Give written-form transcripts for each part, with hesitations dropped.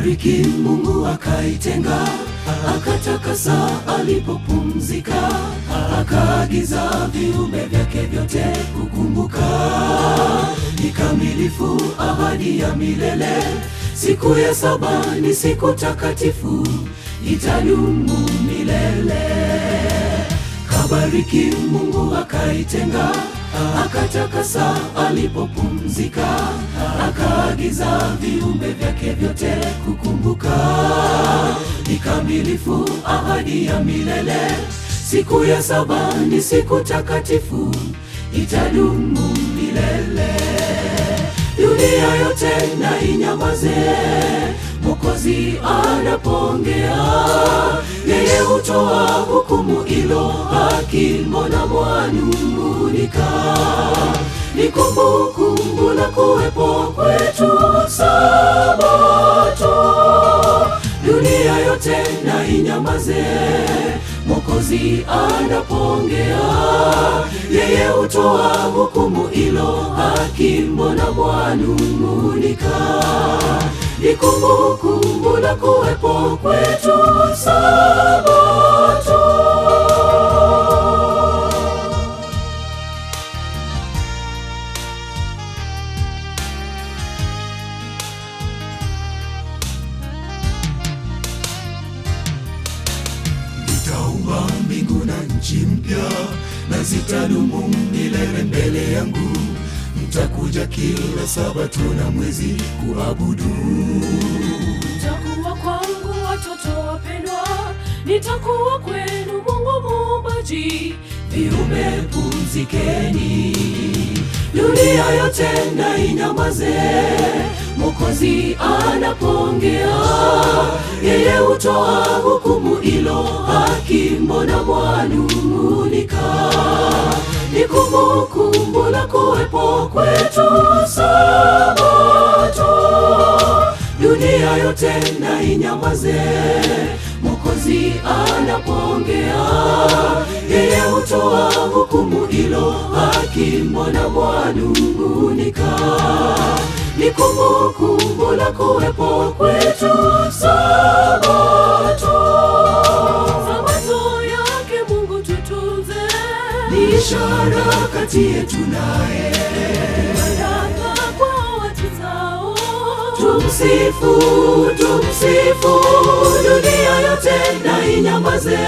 Kabariki Mungu akaitenga, akatakasa alipopumzika, akaagiza viumbe vyake vyote kukumbuka. Ni kamilifu ahadi ya milele, siku ya saba ni siku takatifu, itadumu milele. Kabariki Mungu akaitenga, akatakasa alipopumzika, akaagiza viumbe vyake vyote kukumbuka. Ni kamilifu ahadi ya milele, siku ya saba ni siku takatifu, itadumu milele. Dunia yote na inyamaze, Mwokozi anapoongea. Yeye hutoa hukumu ilo haki, mbona mwanung'unika? Ni kumbukumbu la kuwepo kwetu Sabato. Dunia yote na inyamaze, Mwokozi anapoongea. Yeye hutoa hukumu ilo haki, mbona mwanung'unika? Ni kumbukumbu la kuwepo kwetu Sabato. Nitaumba mbingu na nchi mpya, na zitadumu milele mbele yangu. Mtakuja kila Sabato na mwezi kuabudu. Mtakuwa kwangu watoto wapendwa, nitakuwa kwenu Mungu Muumbaji. Viumbe pumzikeni, dunia yote na inyamaze, Mwokozi anapoongea. Yeye hutoa hukumu ilo haki, mbona mwanung'unika? Ni kumbukumbu la kuwepo kwetu Sabato. Dunia yote na inyamaze, Mwokozi anapoongea. Yeye hutoa hukumu ilo haki, mbona mwanung'unika? Ni kumbukumbu la kuwepo kwetu Sabato. Sabato yake Mungu tutunze, ni ishara kati yetu naye. baraka kwa watizao. Tumsifu, tumsifu, dunia yote na inyamaze,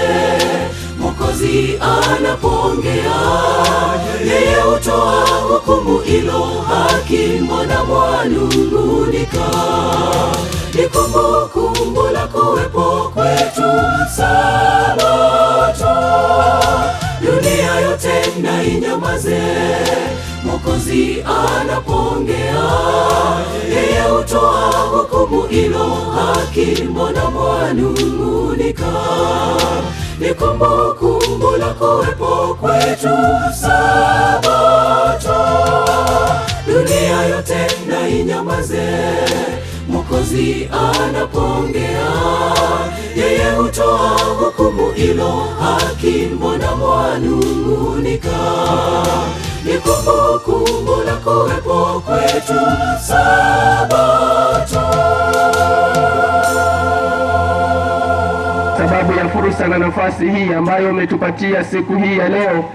Mwokozi anapoongea. Yeye hutoa hukumu ilo haki, mbona mwanung'unika? Ni kumbukumbu la kuwepo kwetu Sabato. Dunia yote na inyamaze, Mwokozi anapoongea. Yeye hutoa hukumu ilo haki, mbona mwanung'unika? Ni kumbukumbu la kuwepo kwetu Sabato. Dunia yote na inyamaze, Mwokozi anapoongea. Yeye hutoa hukumu ilo haki, mbona mwanung'unika? Ni kumbukumbu la kuwepo kwetu Sabato. Sababu ya fursa na nafasi hii ambayo umetupatia siku hii ya leo,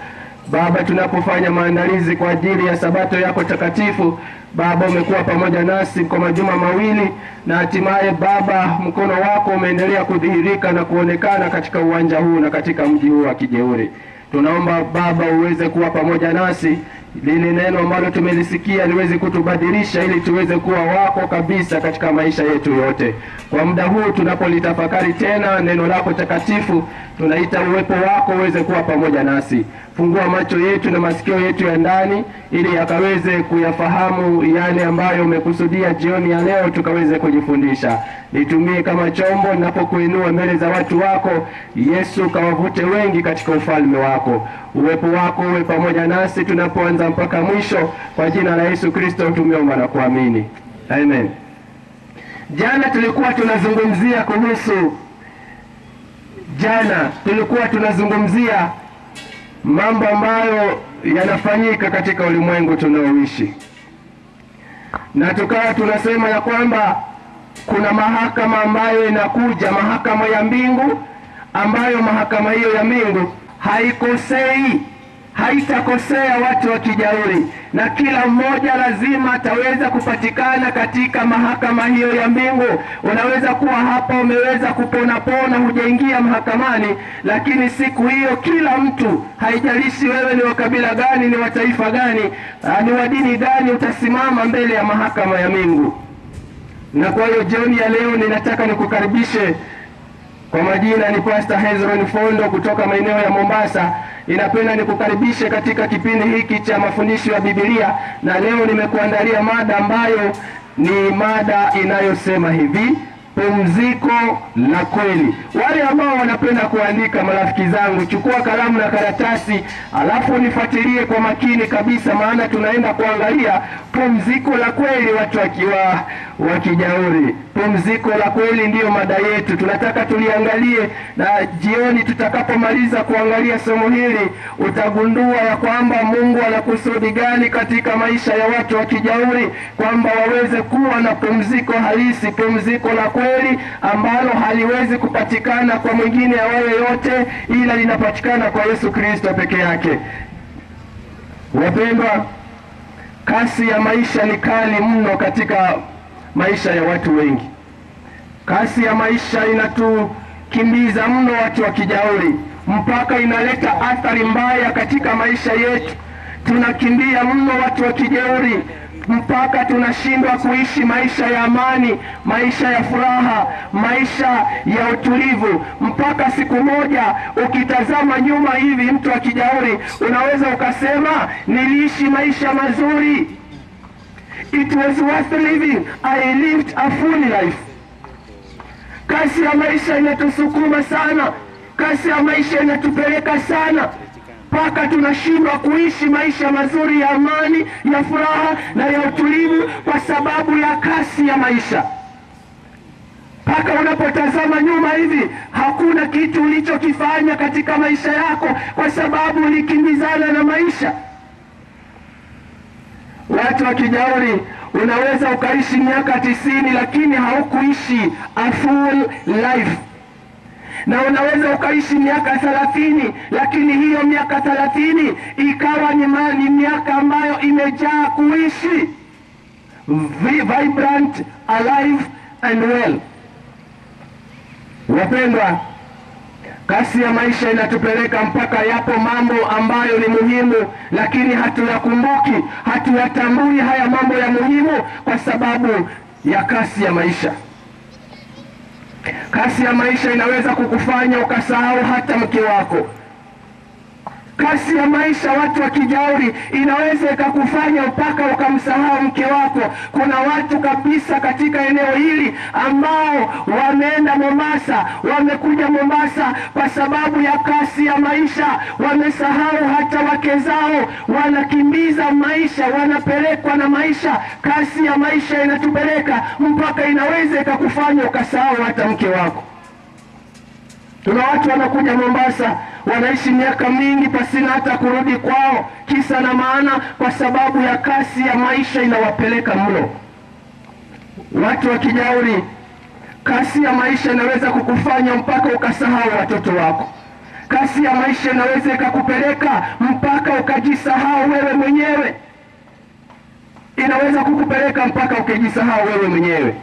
Baba, tunapofanya maandalizi kwa ajili ya Sabato yako takatifu, Baba, umekuwa pamoja nasi kwa majuma mawili, na hatimaye Baba, mkono wako umeendelea kudhihirika na kuonekana katika uwanja huu na katika mji huu wa Kijeuri. Tunaomba Baba uweze kuwa pamoja nasi, lile neno ambalo tumelisikia liweze kutubadilisha ili tuweze kuwa wako kabisa katika maisha yetu yote. Kwa muda huu tunapolitafakari tena neno lako takatifu, tunaita uwepo wako uweze kuwa pamoja nasi. Fungua macho yetu na masikio yetu ya ndani ili yakaweze kuyafahamu yale ambayo umekusudia jioni ya leo tukaweze kujifundisha. Nitumie kama chombo ninapokuinua mbele za watu wako, Yesu, kawavute wengi katika ufalme wako. Uwepo wako uwe pamoja nasi tunapoanza mpaka mwisho, kwa jina la Yesu Kristo tumeomba na kuamini. Amen. Jana tulikuwa tunazungumzia mambo ambayo yanafanyika katika ulimwengu tunaoishi, na tukawa tunasema ya kwamba kuna mahakama ambayo inakuja, mahakama ya mbingu, ambayo mahakama hiyo ya mbingu haikosei, haitakosea watu wa kijauri, na kila mmoja lazima ataweza kupatikana katika mahakama hiyo ya mbingu. Unaweza kuwa hapa umeweza kupona, hujaingia mahakamani, lakini siku hiyo kila mtu, haijalishi wewe ni wa kabila gani, ni wa taifa gani, ni wa dini gani, utasimama mbele ya mahakama ya mbingu. Na kwa hiyo jioni ya leo ninataka nikukaribishe. Kwa majina ni Pastor Hezron Fondo kutoka maeneo ya Mombasa. Ninapenda nikukaribishe katika kipindi hiki cha mafundisho ya Biblia, na leo nimekuandalia mada ambayo ni mada inayosema hivi: pumziko la kweli. Wale ambao wanapenda kuandika, marafiki zangu, chukua kalamu na karatasi, alafu nifuatilie kwa makini kabisa, maana tunaenda kuangalia pumziko la kweli, watu wakiwa wa kijauri. Pumziko la kweli ndiyo mada yetu, tunataka tuliangalie, na jioni tutakapomaliza kuangalia somo hili utagundua ya kwamba Mungu ana kusudi gani katika maisha ya watu wa kijauri, kwamba waweze kuwa na pumziko halisi, pumziko la kweli ambalo haliwezi kupatikana kwa mwingine awaye yote, ila linapatikana kwa Yesu Kristo peke yake. Wapendwa, kasi ya maisha ni kali mno katika maisha ya watu wengi. Kasi ya maisha inatukimbiza mno watu wa kijauri, mpaka inaleta athari mbaya katika maisha yetu. Tunakimbia mno watu wa kijauri mpaka tunashindwa kuishi maisha ya amani, maisha ya furaha, maisha ya utulivu. Mpaka siku moja ukitazama nyuma hivi, mtu wa kijauri, unaweza ukasema niliishi maisha mazuri. It was worth living. I lived a full life. Kasi ya maisha inatusukuma sana, kasi ya maisha inatupeleka sana, mpaka tunashindwa kuishi maisha mazuri ya amani, ya furaha na ya utulivu kwa sababu ya kasi ya maisha. Mpaka unapotazama nyuma hivi, hakuna kitu ulichokifanya katika maisha yako kwa sababu ulikimbizana na maisha. Watu wa kijauri, unaweza ukaishi miaka 90 lakini haukuishi a full life, na unaweza ukaishi miaka 30 lakini hiyo miaka 30 ikawa ni miaka ambayo imejaa kuishi, vibrant, alive and well. Wapendwa, kasi ya maisha inatupeleka mpaka yapo mambo ambayo ni muhimu, lakini hatuyakumbuki, hatuyatambui haya mambo ya muhimu kwa sababu ya kasi ya maisha. Kasi ya maisha inaweza kukufanya ukasahau hata mke wako. Kasi ya maisha, watu wa kijauri, inaweza ikakufanya mpaka ukamsahau mke wako. Kuna watu kabisa katika eneo hili ambao wameenda Mombasa, wamekuja Mombasa kwa sababu ya kasi ya maisha, wamesahau hata wake zao, wanakimbiza maisha, wanapelekwa na maisha. Kasi ya maisha inatupeleka mpaka inaweza ikakufanya ukasahau hata mke wako. Tuna watu wanakuja Mombasa, wanaishi miaka mingi pasina hata kurudi kwao, kisa na maana kwa sababu ya kasi ya maisha inawapeleka mlo. Watu wa kijauri, kasi ya maisha inaweza kukufanya mpaka ukasahau watoto wako. Kasi ya maisha inaweza ikakupeleka mpaka ukajisahau wewe mwenyewe. Inaweza kukupeleka mpaka ukajisahau wewe mwenyewe.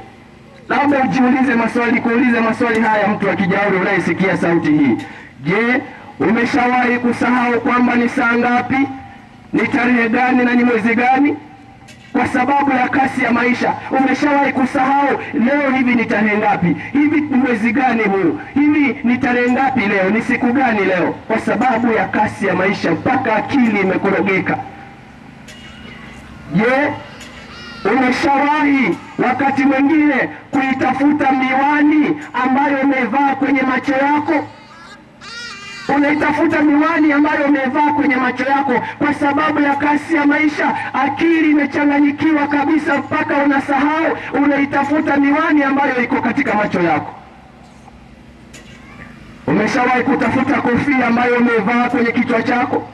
Labda ujiulize maswali, kuulize maswali haya, mtu wa kijauri unayesikia sauti hii. Je, umeshawahi kusahau kwamba ni saa ngapi, ni tarehe gani na ni mwezi gani? Kwa sababu ya kasi ya maisha umeshawahi kusahau leo hivi ni tarehe ngapi, hivi ni mwezi gani huu, hivi ni tarehe ngapi leo, ni siku gani leo? Kwa sababu ya kasi ya maisha mpaka akili imekorogeka. Je, umeshawahi wakati mwingine kuitafuta miwani ambayo umevaa kwenye macho yako? Unaitafuta miwani ambayo umevaa kwenye macho yako kwa sababu ya kasi ya maisha. Akili imechanganyikiwa kabisa mpaka unasahau unaitafuta miwani ambayo iko katika macho yako. Umeshawahi kutafuta kofia ambayo umevaa kwenye kichwa chako?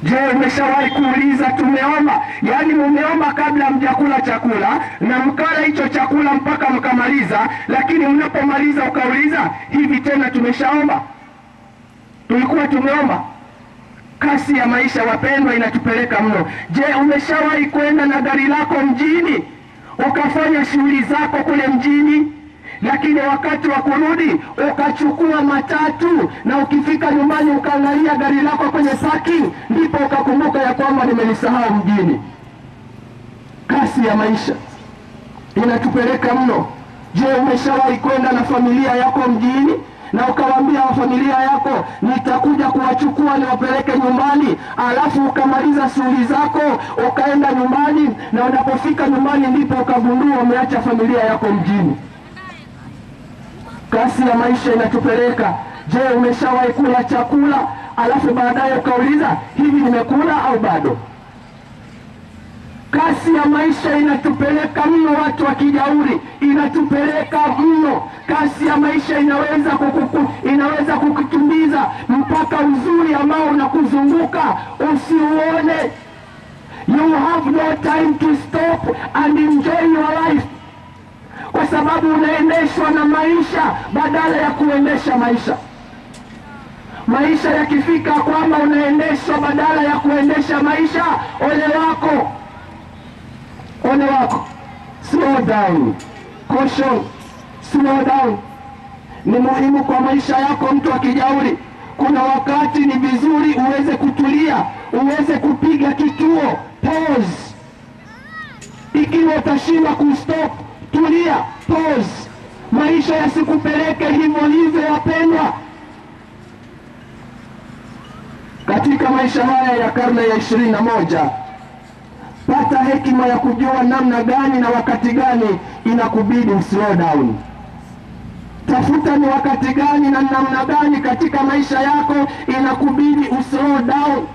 Je, umeshawahi kuuliza tumeomba Yaani mumeomba kabla mjakula chakula na mkala hicho chakula mpaka mkamaliza, lakini mnapomaliza ukauliza, hivi tena tumeshaomba? Tulikuwa tumeomba? Kasi ya maisha wapendwa inatupeleka mno. Je, umeshawahi kwenda na gari lako mjini ukafanya shughuli zako kule mjini, lakini wakati wa kurudi ukachukua matatu, na ukifika nyumbani ukaangalia gari lako kwenye parking, ndipo ukakumbuka ya kwamba nimelisahau mjini? Kasi ya maisha inatupeleka mno. Je, umeshawahi kwenda na familia yako mjini na ukawaambia familia yako, nitakuja kuwachukua niwapeleke nyumbani, alafu ukamaliza shughuli zako ukaenda nyumbani, na unapofika nyumbani ndipo ukagundua umeacha familia yako mjini? Kasi ya maisha inatupeleka. Je, umeshawahi kula chakula alafu baadaye ukauliza, hivi nimekula au bado? Kasi ya maisha inatupeleka mno, watu wa Kijauri, inatupeleka mno. Kasi ya maisha inaweza kukukimbiza mpaka uzuri ambao unakuzunguka usiuone. You have no time to stop and enjoy your life, kwa sababu unaendeshwa na maisha badala ya kuendesha maisha. Maisha yakifika kwamba unaendeshwa badala ya kuendesha maisha, ole wako. Ole wako. Slow down. Caution. Slow down. Ni muhimu kwa maisha yako, mtu wa Kijauri. Kuna wakati ni vizuri uweze kutulia, uweze kupiga kituo, pause. Ikiwa utashindwa kustop, tulia, pause. Maisha yasikupeleke hivyo hivyo, wapendwa. Katika maisha haya ya karne ya 21, pata hekima ya kujua namna gani na wakati gani inakubidi slow down. Tafuta ni wakati gani na namna gani katika maisha yako inakubidi slow down,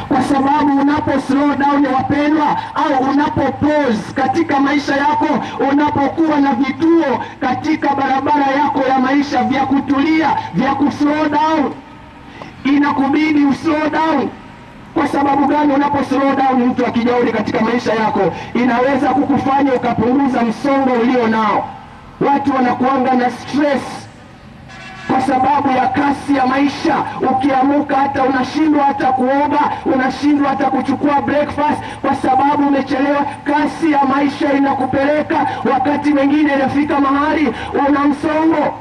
kwa sababu unapo slow down, wapendwa, au unapo pause katika maisha yako, unapokuwa na vituo katika barabara yako ya maisha vya kutulia, vya kuslow down, inakubidi uslow down. Kwa sababu gani? Unapo slow down, mtu wa Kijauri, katika maisha yako, inaweza kukufanya ukapunguza msongo ulio nao. Watu wanakuanga na stress kwa sababu ya kasi ya maisha. Ukiamuka hata unashindwa hata kuoga, unashindwa hata kuchukua breakfast kwa sababu umechelewa. Kasi ya maisha inakupeleka, wakati mwingine inafika mahali una msongo.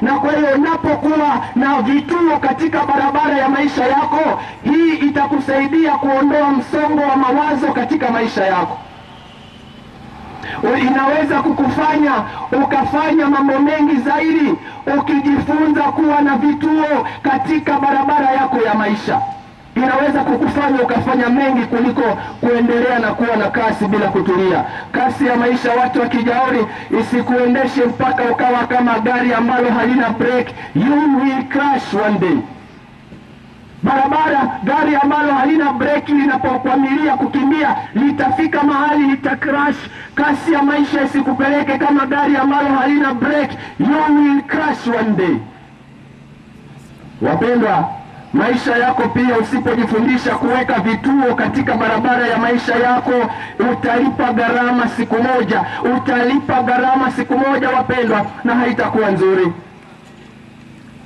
Na kwa hiyo unapokuwa na vituo katika barabara ya maisha yako, hii itakusaidia kuondoa msongo wa mawazo katika maisha yako. Inaweza kukufanya ukafanya mambo mengi zaidi ukijifunza kuwa na vituo katika barabara yako ya maisha. Inaweza kukufanya ukafanya mengi kuliko kuendelea na kuwa na kasi bila kutulia. Kasi ya maisha, watu wa Kijauri, isikuendeshe mpaka ukawa kama gari ambalo halina brake. You will crash one day. Gari ambalo halina breki linapokwamilia kukimbia litafika mahali litacrash. Kasi ya maisha isikupeleke kama gari ambalo halina breki. You will crash one day. Wapendwa, maisha yako pia usipojifundisha kuweka vituo katika barabara ya maisha yako, utalipa gharama siku moja. Utalipa gharama siku moja, wapendwa, na haitakuwa nzuri.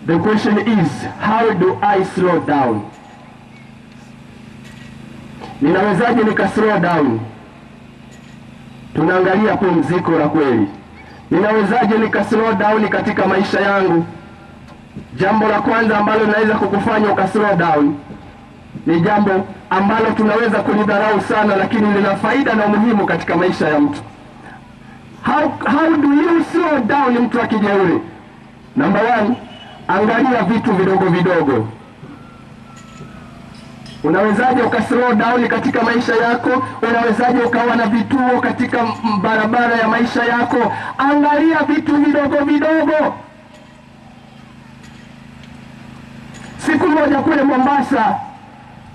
The question is, how do I slow down? Ninawezaje nika slow down? Tunaangalia pumziko la kweli. Ninawezaje nika slow down katika maisha yangu? Jambo la kwanza ambalo linaweza kukufanya uka slow down ni jambo ambalo tunaweza kulidharau sana, lakini lina faida na umuhimu katika maisha ya mtu. How do you slow down, mtu wa Kijauri? Number 1, angalia vitu vidogo vidogo. Unawezaje uka slow down katika maisha yako? Unawezaje ukawa na vituo katika barabara ya maisha yako? Angalia vitu vidogo vidogo. Siku moja kule Mombasa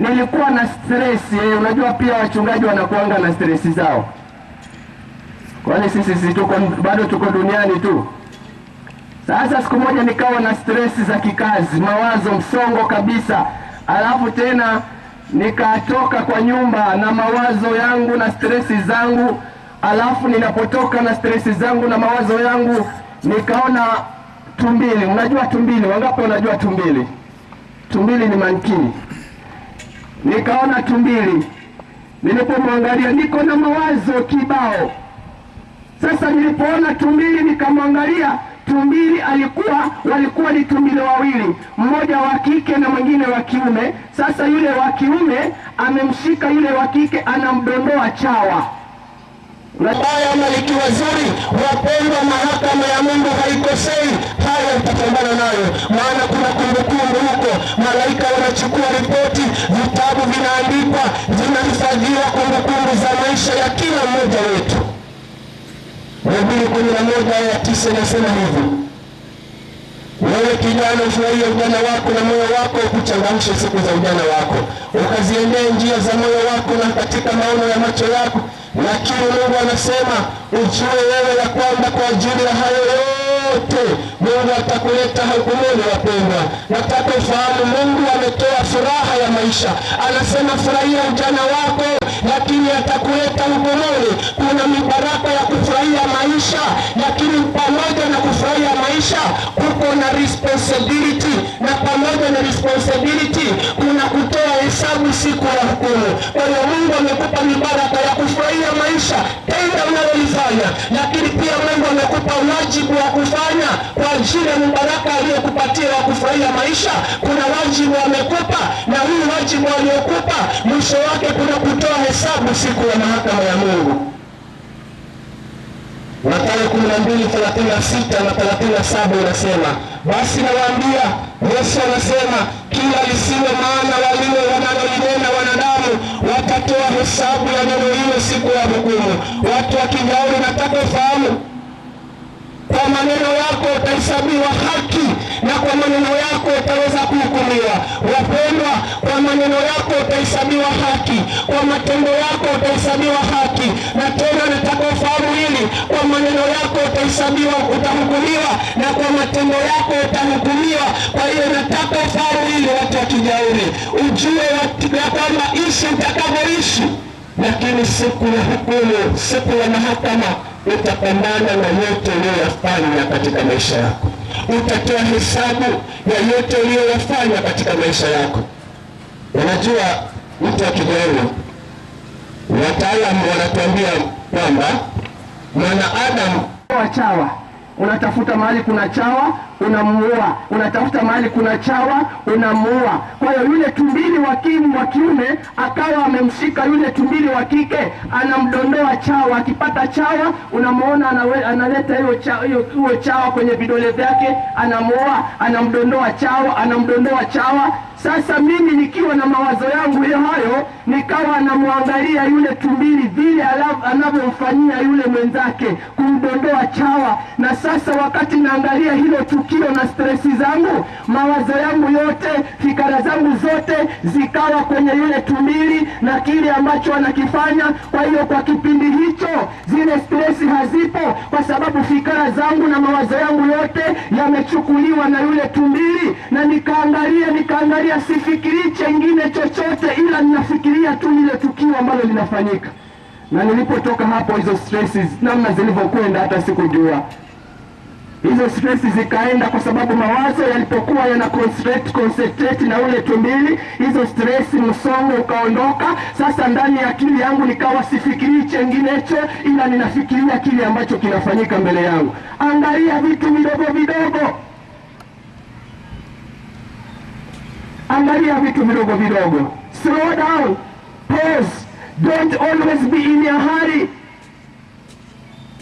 nilikuwa na stress. Unajua pia wachungaji wanakuanga na stress zao. Kwani sisi bado tuko duniani tu. Sasa siku moja nikawa na stress za kikazi, mawazo, msongo kabisa. Alafu tena nikatoka kwa nyumba na mawazo yangu na stresi zangu. Alafu ninapotoka na stresi zangu na mawazo yangu, nikaona tumbili. Unajua tumbili? Wangapi unajua tumbili? Tumbili ni mankini. Nikaona tumbili. Nilipomwangalia, niko na mawazo kibao. Sasa nilipoona tumbili nikamwangalia, tumbili walikuwa ni tumbili wawili, mmoja wa kike na mwingine wa kiume. Sasa yule wa kiume amemshika yule wa kike, anamdondoa chawa. Baya ama likiwa zuri, wapendwa, mahakama ya Mungu haikosei. Haya mtapambana nayo, maana kuna kumbukumbu huko. Malaika wanachukua ripoti, vitabu vinaandikwa, zinahifadhiwa kumbukumbu za maisha ya kila mmoja wetu. Mhubiri 11:9 inasema hivi: wewe kijana, ufurahie ujana wako na moyo wako ukuchangamshe siku za ujana wako, ukaziendee njia za moyo wako na katika maono ya macho yako. Lakini Mungu anasema ujue wewe ya kwamba kwa ajili ya hayo yote Mungu atakuleta hukumuni. Wapendwa, nataka ufahamu Mungu ametoa furaha ya maisha. Anasema furahia ujana wako, lakini atakuleta hukumuni. Kuna mibaraka ya kufurahia maisha, lakini pamoja na kufurahia maisha kuko na responsibility, na pamoja na responsibility kuna kutoa hesabu siku ya hukumu. Kwa hiyo Mungu amekupa mibaraka ya kufurahia maisha, tenda unalolifanya, lakini pia Mungu amekupa wajibu wa kufanya kwa ajili ya mibaraka aliyokupatia wa kufurahia maisha. Kuna wajibu amekupa, na huu wajibu aliokupa mwisho wake kuna kutoa hesabu siku ya mahakama ya Mungu. Mathayo 12:36 na 37 inasema, basi nawaambia, Yesu anasema, kila lisiwe maana walio wanalolinena wanadamu watatoa hesabu ya neno hilo siku ya hukumu. Watu wakijauri, nataka ufahamu, kwa maneno yako utahesabiwa haki, na kwa maneno yako utaweza kuhukumiwa. Wapendwa, kwa maneno yako utahesabiwa haki, kwa matendo yako utahesabiwa haki. Na tena nataka ufahamu hili, kwa maneno yako utahesabiwa, utahukumiwa, na kwa matendo yako utahukumiwa. Kwa hiyo nataka ufahamu hili, watu wa Kijauri, ujue ya kwamba ishi utakavyoishi, lakini siku ya hukumu, siku ya mahakama, utapambana na yote uliyoyafanya katika maisha yako. Utatoa hesabu ya yote uliyoyafanya katika maisha yako. Unajua, mtu wa Kijauri, wataalamu wanatuambia kwamba mwanadamu chawa, unatafuta mahali kuna chawa unamuua, unatafuta mahali kuna chawa unamuua. Kwa hiyo yule tumbili wa kiume akawa amemshika yule tumbili wa kike, anamdondoa chawa. Akipata chawa, unamuona analeta hiyo chawa kwenye vidole vyake, anamuua, anamdondoa chawa. Sasa mimi nikiwa na mawazo yangu hayo, nikawa namwangalia yule tumbili vile anavyomfanyia yule mwenzake, kumdondoa chawa. Na sasa wakati naangalia hilo tukio na stresi zangu, mawazo yangu yote, fikra zangu zote zikawa kwenye yule tumbili na kile ambacho anakifanya. Kwa hiyo kwa kipindi hicho zile stresi hazipo, kwa sababu fikra zangu na mawazo yangu yote yamechukuliwa na yule tumbili. Na nikaangalia sifikiri chengine chochote, ila ninafikiria tu lile tukio ambalo linafanyika. Na nilipotoka hapo, hizo stresses namna zilivyokwenda hata sikujua. Hizo stresses zikaenda kwa sababu mawazo yalipokuwa yana concentrate na ule tumbili, hizo stress, msongo ukaondoka. Sasa ndani ya akili yangu nikawa sifikiri chenginecho, ila ninafikiria kile ambacho kinafanyika mbele yangu. Angalia vitu vidogo vidogo. Angalia vitu vidogo vidogo. Slow down. Pause. Don't always be in a hurry.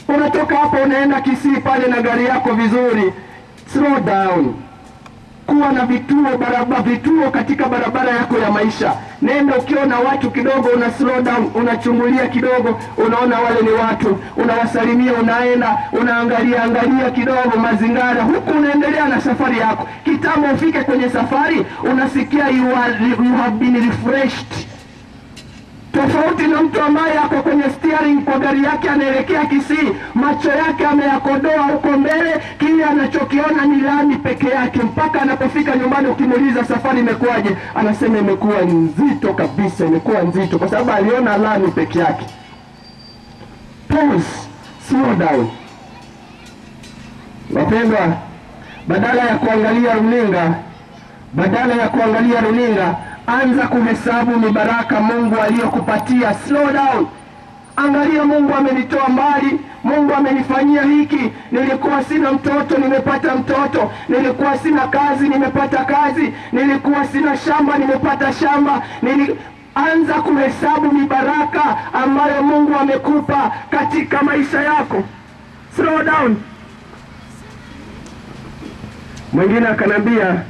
Unatoka hapo unaenda Kisii pale na gari yako vizuri. Slow down. Kuwa na vituo katika barabara yako ya maisha. Nenda ukiona watu kidogo, una slow down, unachungulia kidogo, unaona wale ni watu, unawasalimia, unaenda, unaangalia kidogo mazingira, huku unaendelea na safari yako. Kitambo ufike kwenye safari, unasikia you have been refreshed. tofauti na mtu ambaye ako kwenye steering kwa gari yake anaelekea Kisii, macho yake ameyakodoa huko mbele, kile anachokiona ni lami peke yake. Mpaka anapofika nyumbani ukimuuliza safari imekuwaje, anasema imekuwa nzito kabisa, imekuwa nzito kwa sababu aliona lami peke yake. Pause, slow down. Wapendwa, badala ya kuangalia runinga, anza kuhesabu mibaraka Mungu aliyokupatia. Slow down. Angalia, Mungu amenitoa mbali, Mungu amenifanyia hiki. Nilikuwa sina mtoto, nimepata mtoto. Nilikuwa sina kazi, nimepata kazi. Nilikuwa sina shamba, nimepata shamba. Anza kuhesabu mibaraka ambayo Mungu amekupa katika maisha yako. Slow down. Mwingine akanambia,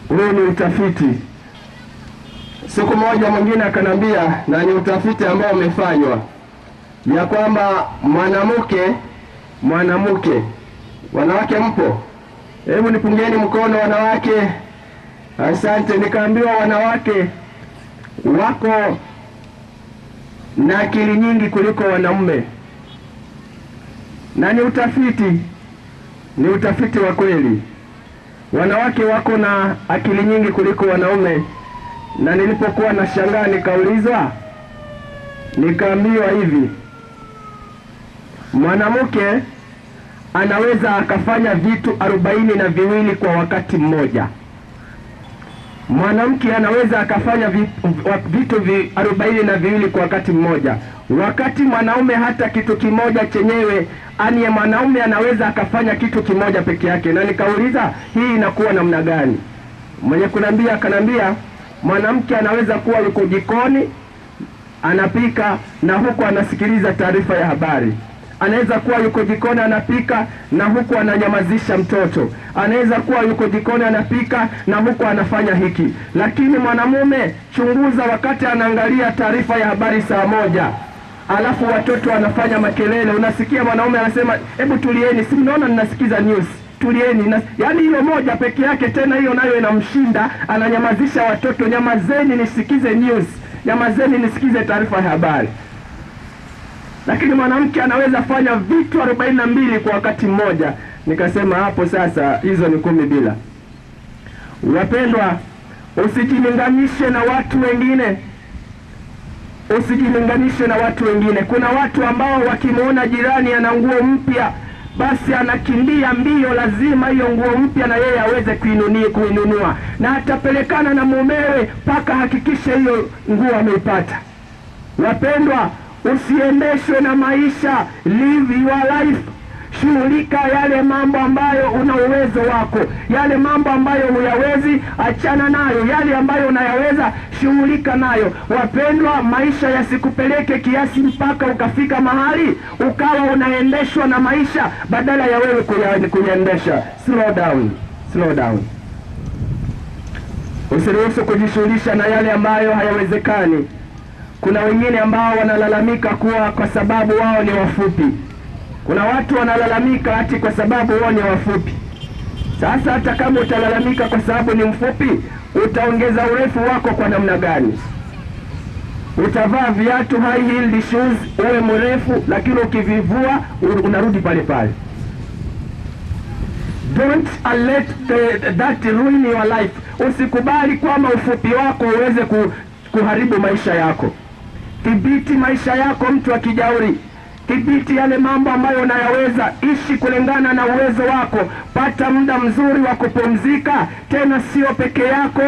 huu ni utafiti. Siku moja mwingine akanambia, na ni utafiti ambao umefanywa, ya kwamba mwanamke, wanawake mpo? Hebu nipungeni mkono wanawake. Asante. Nikaambiwa wanawake wako na akili nyingi kuliko wanaume, na ni utafiti wa kweli. Wanawake wako na akili nyingi kuliko wanaume. Na nilipokuwa na shangaa nikaulizwa, nikaambiwa hivi, mwanamke anaweza akafanya vitu 42 kwa wakati mmoja. Mwanamke anaweza akafanya vitu 42 kwa wakati mmoja, wakati mwanaume hata kitu kimoja chenyewe, ani mwanaume anaweza akafanya kitu kimoja peke yake. Na nikauliza, hii inakuwa namna gani? Mwenye kunambia akanambia, mwanamke anaweza kuwa yuko jikoni anapika na huku anasikiliza taarifa ya habari. Anaweza kuwa yuko jikoni anapika na huku ananyamazisha mtoto. Anaweza kuwa yuko jikoni anapika na huku anafanya hiki. Lakini mwanamume, chunguza, wakati anaangalia taarifa ya habari saa 1, alafu watoto wanafanya makelele, unasikia mwanaume anasema, hebu tulieni, si mnaona ninasikiza news, tulieni. Yaani hilo moja peke yake, tena hiyo nayo inamshinda, ananyamazisha watoto, nyamazeni nisikize news, nyamazeni nisikize taarifa ya habari. Lakini mwanamke anaweza fanya vitu 42 kwa wakati mmoja. Nikasema hapo sasa, hizo ni 10 bila. Wapendwa, usijilinganishe na watu wengine. Kuna watu ambao wakimuona jirani ana nguo mpya, basi anakimbia mbio, lazima hiyo nguo mpya na yeye aweze kuinunua, na atapelekana na mumewe mpaka hakikisha hiyo nguo ameipata. Wapendwa, usiendeshwe na maisha. Live your life. Shughulika yale mambo ambayo una uwezo wako. Yale mambo ambayo huyawezi, achana nayo. Yale ambayo unayaweza, shughulika nayo. Wapendwa, maisha yasikupeleke kiasi mpaka ukafika mahali ukawa unaendeshwa na maisha badala ya wewe kuyaendesha. Slow down. Usiruhusu kujishughulisha na yale ambayo hayawezekani. Kuna wengine ambao wanalalamika kwa sababu wao ni wafupi. Kuna watu wanalalamika ati kwa sababu wao ni wafupi. Sasa hata kama utalalamika kwa sababu ni mfupi, utaongeza urefu wako kwa namna gani? Utavaa viatu high heeled shoes uwe mrefu, lakini ukivivua unarudi pale pale. Don't let that ruin your life. Usikubali kwamba ufupi wako uweze kuharibu maisha yako. Thibiti maisha yako, mtu wa kijauri. Thibiti yale mambo ambayo unayaweza. Ishi kulingana na uwezo wako. Pata muda mzuri wa kupumzika, tena sio peke yako,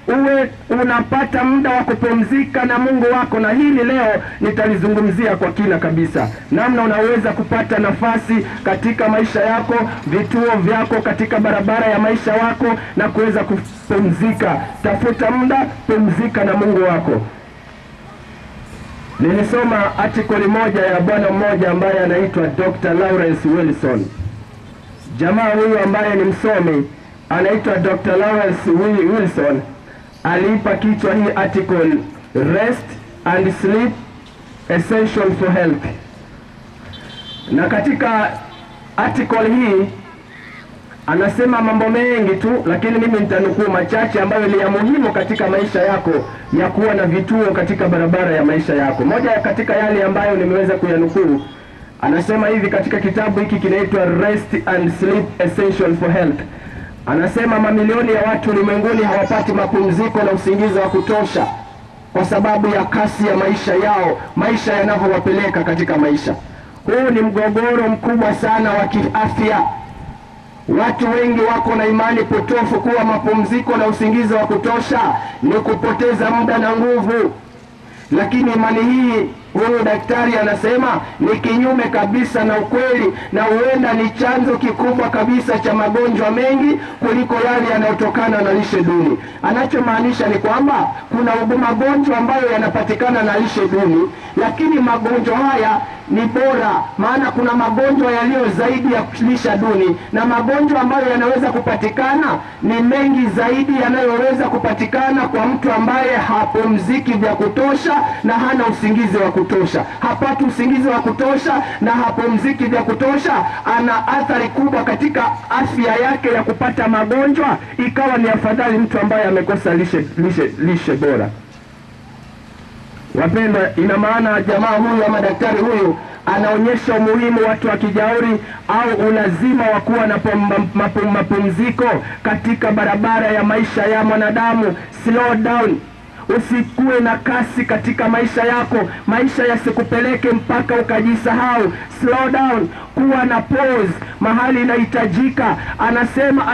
uwe unapata muda wa kupumzika na Mungu wako. Na hili leo nitalizungumzia kwa kina kabisa, namna unaweza kupata nafasi katika maisha yako, vituo vyako katika barabara ya maisha wako, na kuweza kupumzika. Tafuta muda, pumzika na Mungu wako. Nilisoma article moja ya bwana mmoja ambaye anaitwa Dr. Lawrence Wilson. Jamaa huyu ambaye ni msomi anaitwa Dr. Lawrence Wilson aliipa kichwa hii article, Rest and Sleep Essential for Health. Na katika article hii Anasema mambo mengi tu, lakini mimi nitanukuu machache ambayo ni ya muhimu katika maisha yako, ya kuwa na vituo katika barabara ya maisha yako. Moja katika yale ambayo nimeweza kuyanukuu, anasema hivi katika kitabu hiki kinaitwa Rest and Sleep Essential for Health. Anasema mamilioni ya watu ulimwenguni hawapati mapumziko na usingizi wa kutosha kwa sababu ya kasi ya maisha yao, maisha yanavyowapeleka katika maisha. Huu ni mgogoro mkubwa sana wa kiafya. Watu wengi wako na imani potofu kuwa mapumziko na usingizi wa kutosha ni kupoteza muda na nguvu. Lakini imani hii, huyu daktari anasema, ni kinyume kabisa na ukweli, na huenda ni chanzo kikubwa kabisa cha magonjwa mengi kuliko yale yanayotokana na lishe duni. Anachomaanisha ni kwamba kuna magonjwa ambayo yanapatikana na lishe duni, lakini magonjwa haya ni bora, maana kuna magonjwa yaliyo zaidi ya lisha duni, na magonjwa ambayo yanaweza kupatikana ni mengi zaidi yanayoweza kupatikana kwa mtu ambaye hapumziki vya kutosha na hana usingizi wa kutosha. Hapati usingizi wa kutosha na hapumziki vya kutosha, ana athari kubwa katika afya yake ya kupata magonjwa, ikawa ni afadhali mtu ambaye amekosa lishe bora. Wapendwa, ina maana jamaa huyu ama daktari huyu anaonyesha umuhimu watu wa kijauri au ulazima wa kuwa na mapumziko katika barabara ya maisha ya mwanadamu. Slow down. Usikuwe na kasi katika maisha yako, maisha yasikupeleke mpaka ukajisahau. Slow down, kuwa na pause mahali inahitajika. Anasema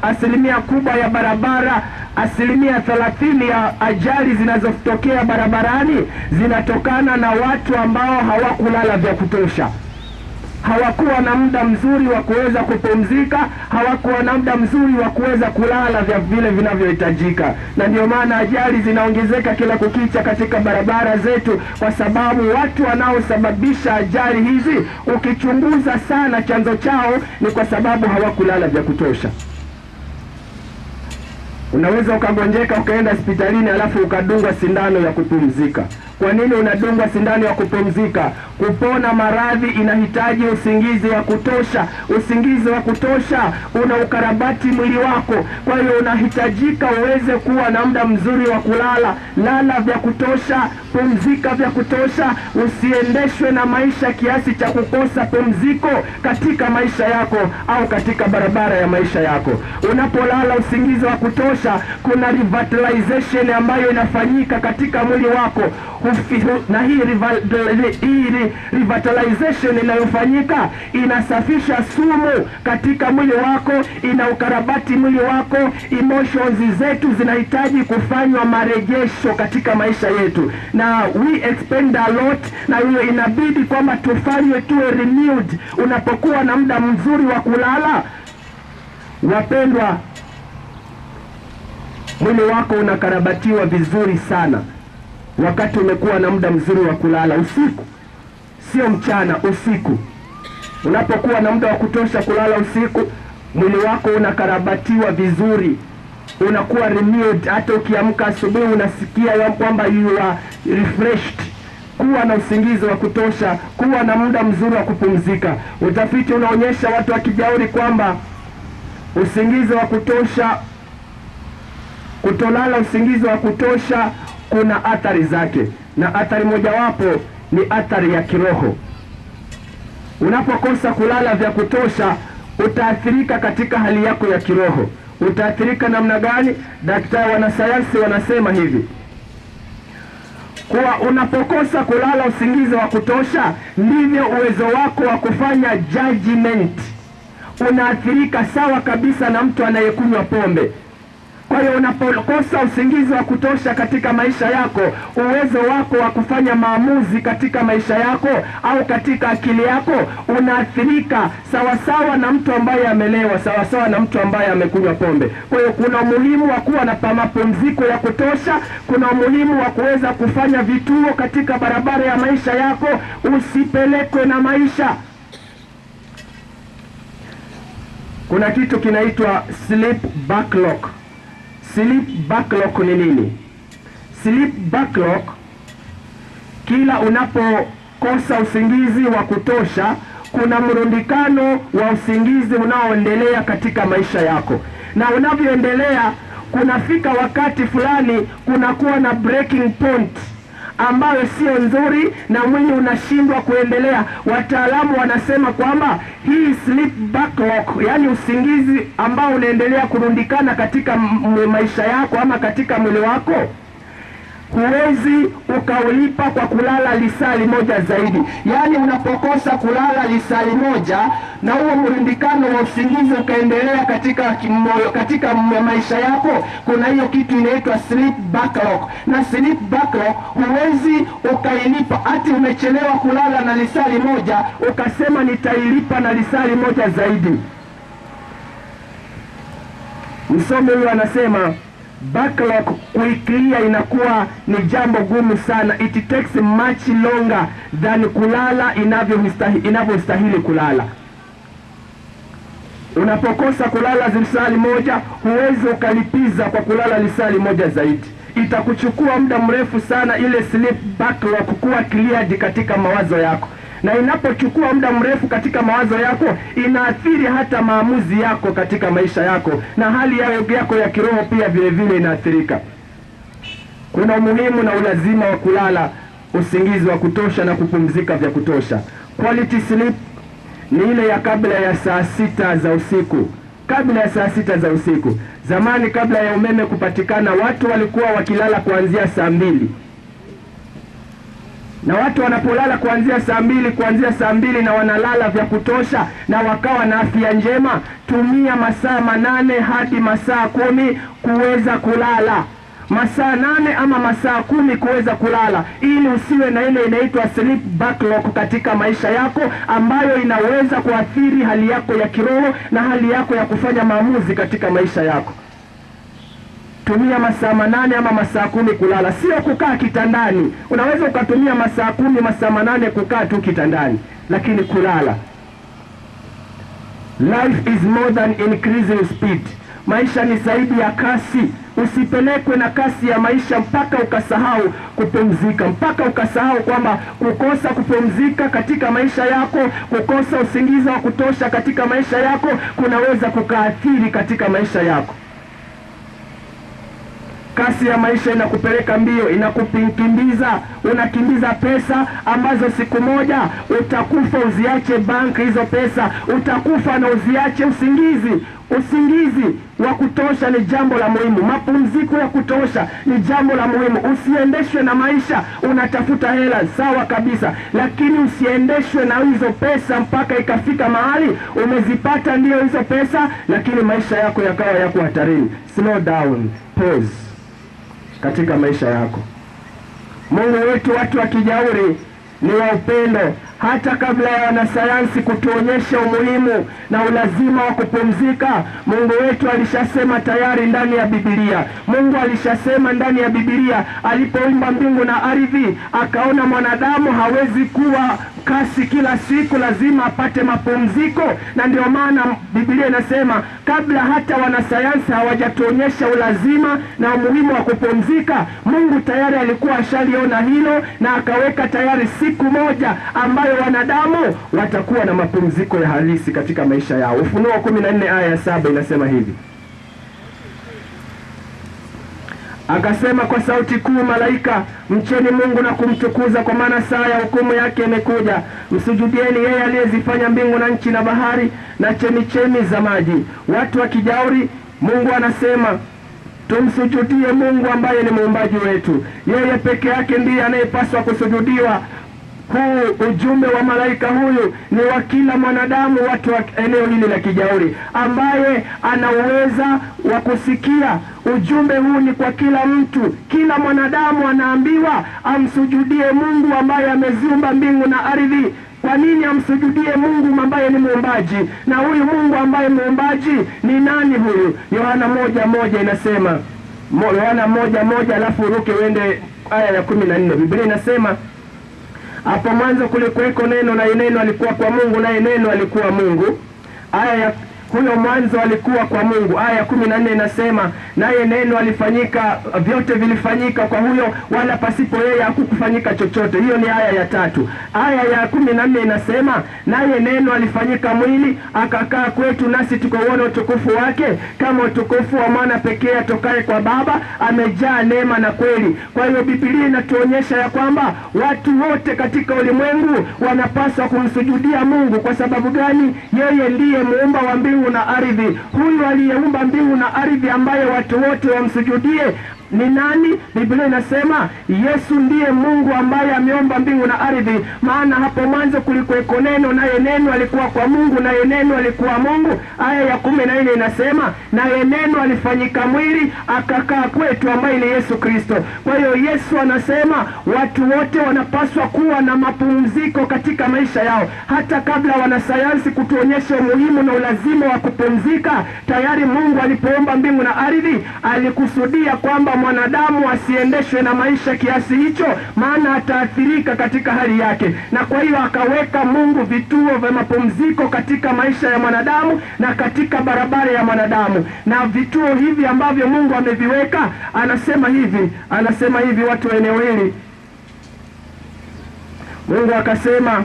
asilimia kubwa ya barabara, 30% ya ajali zinazotokea barabarani zinatokana na watu ambao hawakulala vya kutosha. Hawakuwa na muda mzuri wa kuweza kupumzika, hawakuwa na muda mzuri wa kuweza kulala vya vile vinavyohitajika. Na ndio maana ajali zinaongezeka kila kukicha katika barabara zetu, kwa sababu watu wanaosababisha ajali hizi, ukichunguza sana chanzo chao, ni kwa sababu hawakulala vya kutosha. Unaweza ukagonjeka ukaenda hospitalini alafu ukadungwa sindano ya kupumzika. Kwa nini unadungwa sindano ya kupumzika? Kupona maradhi inahitaji usingizi wa kutosha. Usingizi wa kutosha una ukarabati mwili wako. Kwa hiyo unahitajika uweze kuwa na muda mzuri wa kulala. Lala vya kutosha, pumzika vya kutosha. Usiendeshwe na maisha kiasi cha kukosa pumziko katika maisha yako au katika barabara ya maisha yako. Unapolala usingizi wa kutosha, kuna revitalization ambayo inafanyika katika mwili wako. Na hii revitalization inayofanyika inasafisha sumu katika mwili wako, inaukarabati mwili wako. Emotions zetu zinahitaji kufanywa marejesho katika maisha yetu, na we expend a lot, na hiyo inabidi kwamba tufanywe tuwe renewed unapokuwa na muda mzuri wa kulala. Wapendwa, mwili wako unakarabatiwa vizuri sana wakati umekuwa na muda mzuri wa kulala usiku, sio mchana, usiku. Unapokuwa na muda wa kutosha kulala usiku, mwili wako unakarabatiwa vizuri, unakuwa renewed. Hata ukiamka asubuhi unasikia ya kwamba you are refreshed. Kuwa na usingizi wa kutosha, kuwa na muda mzuri wa kupumzika. Utafiti unaonyesha watu wa kijauri kwamba usingizi wa kutosha, kutolala usingizi wa kutosha kuna athari zake, na athari mojawapo ni athari ya kiroho. Unapokosa kulala vya kutosha, utaathirika katika hali yako ya kiroho. Utaathirika namna gani? Daktari, wanasayansi wanasema hivi, kuwa unapokosa kulala usingizi wa kutosha, ndivyo uwezo wako wa kufanya judgment unaathirika sawa kabisa na mtu anayekunywa pombe. Kwa hiyo unapokosa usingizi wa kutosha katika maisha yako, uwezo wako wa kufanya maamuzi katika maisha yako au katika akili yako unaathirika sawasawa na mtu ambaye amelewa, sawasawa na mtu ambaye amekunywa pombe. Kwa hiyo kuna umuhimu wa kuwa na mapumziko ya kutosha, kuna umuhimu wa kuweza kufanya vituo katika barabara ya maisha yako. Usipelekwe na maisha. Kuna kitu kinaitwa sleep backlog. Sleep backlog ni nini? Sleep backlog, kila unapokosa usingizi wa kutosha, kuna mrundikano wa usingizi unaoendelea katika maisha yako, na unavyoendelea kunafika wakati fulani kunakuwa na breaking point ambayo sio nzuri na mwili unashindwa kuendelea. Wataalamu wanasema kwamba hii sleep backlog, yani usingizi ambao unaendelea kurundikana katika maisha yako ama katika mwili wako, huwezi ukaulipa kwa kulala lisali moja zaidi. Yani unapokosa kulala lisali moja na huo mrundikano wa usingizi ukaendelea katika maisha yako, kuna hiyo kitu inaitwa sleep backlog. Na sleep backlog huwezi ukailipa ati umechelewa kulala na lisali moja ukasema nitailipa na lisali moja zaidi. Msomi huyu anasema backlog kuiclear inakuwa ni jambo gumu sana. It takes much longer than kulala inavyostahili kulala. Unapokosa kulala lisali moja, huwezi ukalipiza kwa kulala lisali moja zaidi. Itakuchukua muda mrefu sana ile sleep backlog kuwa cleared katika mawazo yako, na inapochukua muda mrefu katika mawazo yako inaathiri hata maamuzi yako katika maisha yako, na hali yako ya kiroho pia vile vile inaathirika. Kuna umuhimu na ulazima wa kulala usingizi wa kutosha na kupumzika vya kutosha. Quality sleep ni ile ya kabla ya saa 6 za usiku. Kabla ya saa 6 za usiku. Zamani kabla ya umeme kupatikana, watu walikuwa wakilala kuanzia saa 2. Na watu wanapolala kuanzia saa 2 na wanalala vya kutosha na wakawa na afya njema, tumia masaa 8 hadi masaa 10 kuweza kulala. Masaa 8 ama masaa 10 kuweza kulala, ili usiwe na ile inaitwa sleep backlog katika maisha yako, ambayo inaweza kuathiri hali yako ya kiroho na hali yako ya kufanya maamuzi katika maisha yako. Tumia masaa 8 ama masaa 10 kulala, sio kukaa kitandani. Unaweza ukatumia masaa 10 masaa 8 kukaa tu kitandani, lakini kulala. Life is more than increasing speed. Maisha ni zaidi ya kasi. Usipelekwe na kasi ya maisha mpaka ukasahau kupumzika, mpaka ukasahau kwamba kukosa kupumzika katika maisha yako, kukosa usingizi wa kutosha katika maisha yako kunaweza kukaathiri katika maisha yako. Kasi ya maisha inakupeleka mbio, inakukimbiza, unakimbiza pesa ambazo siku moja utakufa uziache bank hizo pesa, utakufa na uziache usingizi. Usingizi wa kutosha ni jambo la muhimu. Mapumziko ya kutosha ni jambo la muhimu. Usiendeshwe na maisha unatafuta hela, sawa kabisa, lakini usiendeshwe na hizo pesa mpaka ikafika mahali umezipata ndio hizo pesa, lakini maisha yako yakawa yako hatarini. Slow down, pause katika maisha yako. Mungu wetu, watu wa Kijauri, ni wa upendo. Hata kabla ya wanasayansi kutuonyesha umuhimu na ulazima wa kupumzika, Mungu wetu alishasema tayari ndani ya Biblia. Mungu alishasema ndani ya Biblia alipoumba mbingu na ardhi, akaona mwanadamu hawezi kuwa kasi kila siku, lazima apate mapumziko. Na ndio maana Biblia inasema kabla hata wanasayansi hawajatuonyesha ulazima na umuhimu wa kupumzika, Mungu tayari alikuwa ashaliona hilo na akaweka tayari siku moja ambayo wanadamu watakuwa na mapumziko ya halisi katika maisha yao. Ufunuo 14 aya ya 7 inasema hivi: akasema kwa sauti kuu, malaika, mcheni Mungu na kumtukuza, kwa maana saa ya hukumu yake imekuja. Msujudieni yeye aliyezifanya mbingu na nchi na bahari na chemichemi za maji. Watu wa Kijauri, Mungu anasema tumsujudie Mungu ambaye ni muumbaji wetu. Yeye peke yake ndiye anayepaswa kusujudiwa. Huu ujumbe wa malaika huyu ni wa kila mwanadamu, watu wa eneo hili la Kijauri, ambaye ana uweza wa kusikia. Ujumbe huu ni kwa kila mtu. Kila mwanadamu anaambiwa amsujudie Mungu ambaye ameziumba mbingu na ardhi. Kwa nini amsujudie Mungu ambaye ni muumbaji? Na huyu Mungu ambaye muumbaji ni nani huyu? Yohana 1:1 inasema, Yohana 1:1 alafu uruke uende aya ya 14. Biblia inasema, hapo mwanzo kulikuweko neno, na neno alikuwa kwa Mungu, na neno alikuwa Mungu. Aya ya Huyo mwanzo alikuwa kwa Mungu. Aya 14 inasema, naye neno alifanyika, vyote vilifanyika kwa huyo, wala pasipo yeye hakukufanyika chochote. Hiyo ni aya ya 3. Aya ya 14 inasema, naye neno alifanyika mwili akakaa kwetu, nasi tukauona utukufu wake kama utukufu wa mwana pekee atokaye kwa Baba, amejaa neema na kweli. Kwa hiyo Biblia inatuonyesha ya kwamba watu wote katika ulimwengu wanapaswa kumsujudia Mungu. Kwa sababu gani? Yeye ndiye muumba wa mbingu na ardhi. Huyu aliyeumba mbingu na ardhi ambaye watu wote wamsujudie ni nani? Biblia inasema Yesu ndiye Mungu ambaye ameumba mbingu na ardhi. Maana hapo mwanzo kulikuweko neno, naye neno alikuwa kwa Mungu, naye neno alikuwa Mungu. Aya ya 14 inasema, naye neno alifanyika mwili akakaa kwetu, ambaye ni Yesu Kristo. Kwa hiyo Yesu anasema watu wote wanapaswa kuwa na mapumziko katika maisha yao. Hata kabla wanasayansi kutuonyesha umuhimu na ulazima wa kupumzika, tayari Mungu alipoumba mbingu na ardhi alikusudia kwamba mwanadamu asiendeshwe na maisha kiasi hicho, maana ataathirika katika hali yake. Na kwa hiyo akaweka Mungu vituo vya mapumziko katika maisha ya mwanadamu na katika barabara ya mwanadamu. Na vituo hivi ambavyo Mungu ameviweka, anasema hivi watu wa eneo hili, Mungu akasema,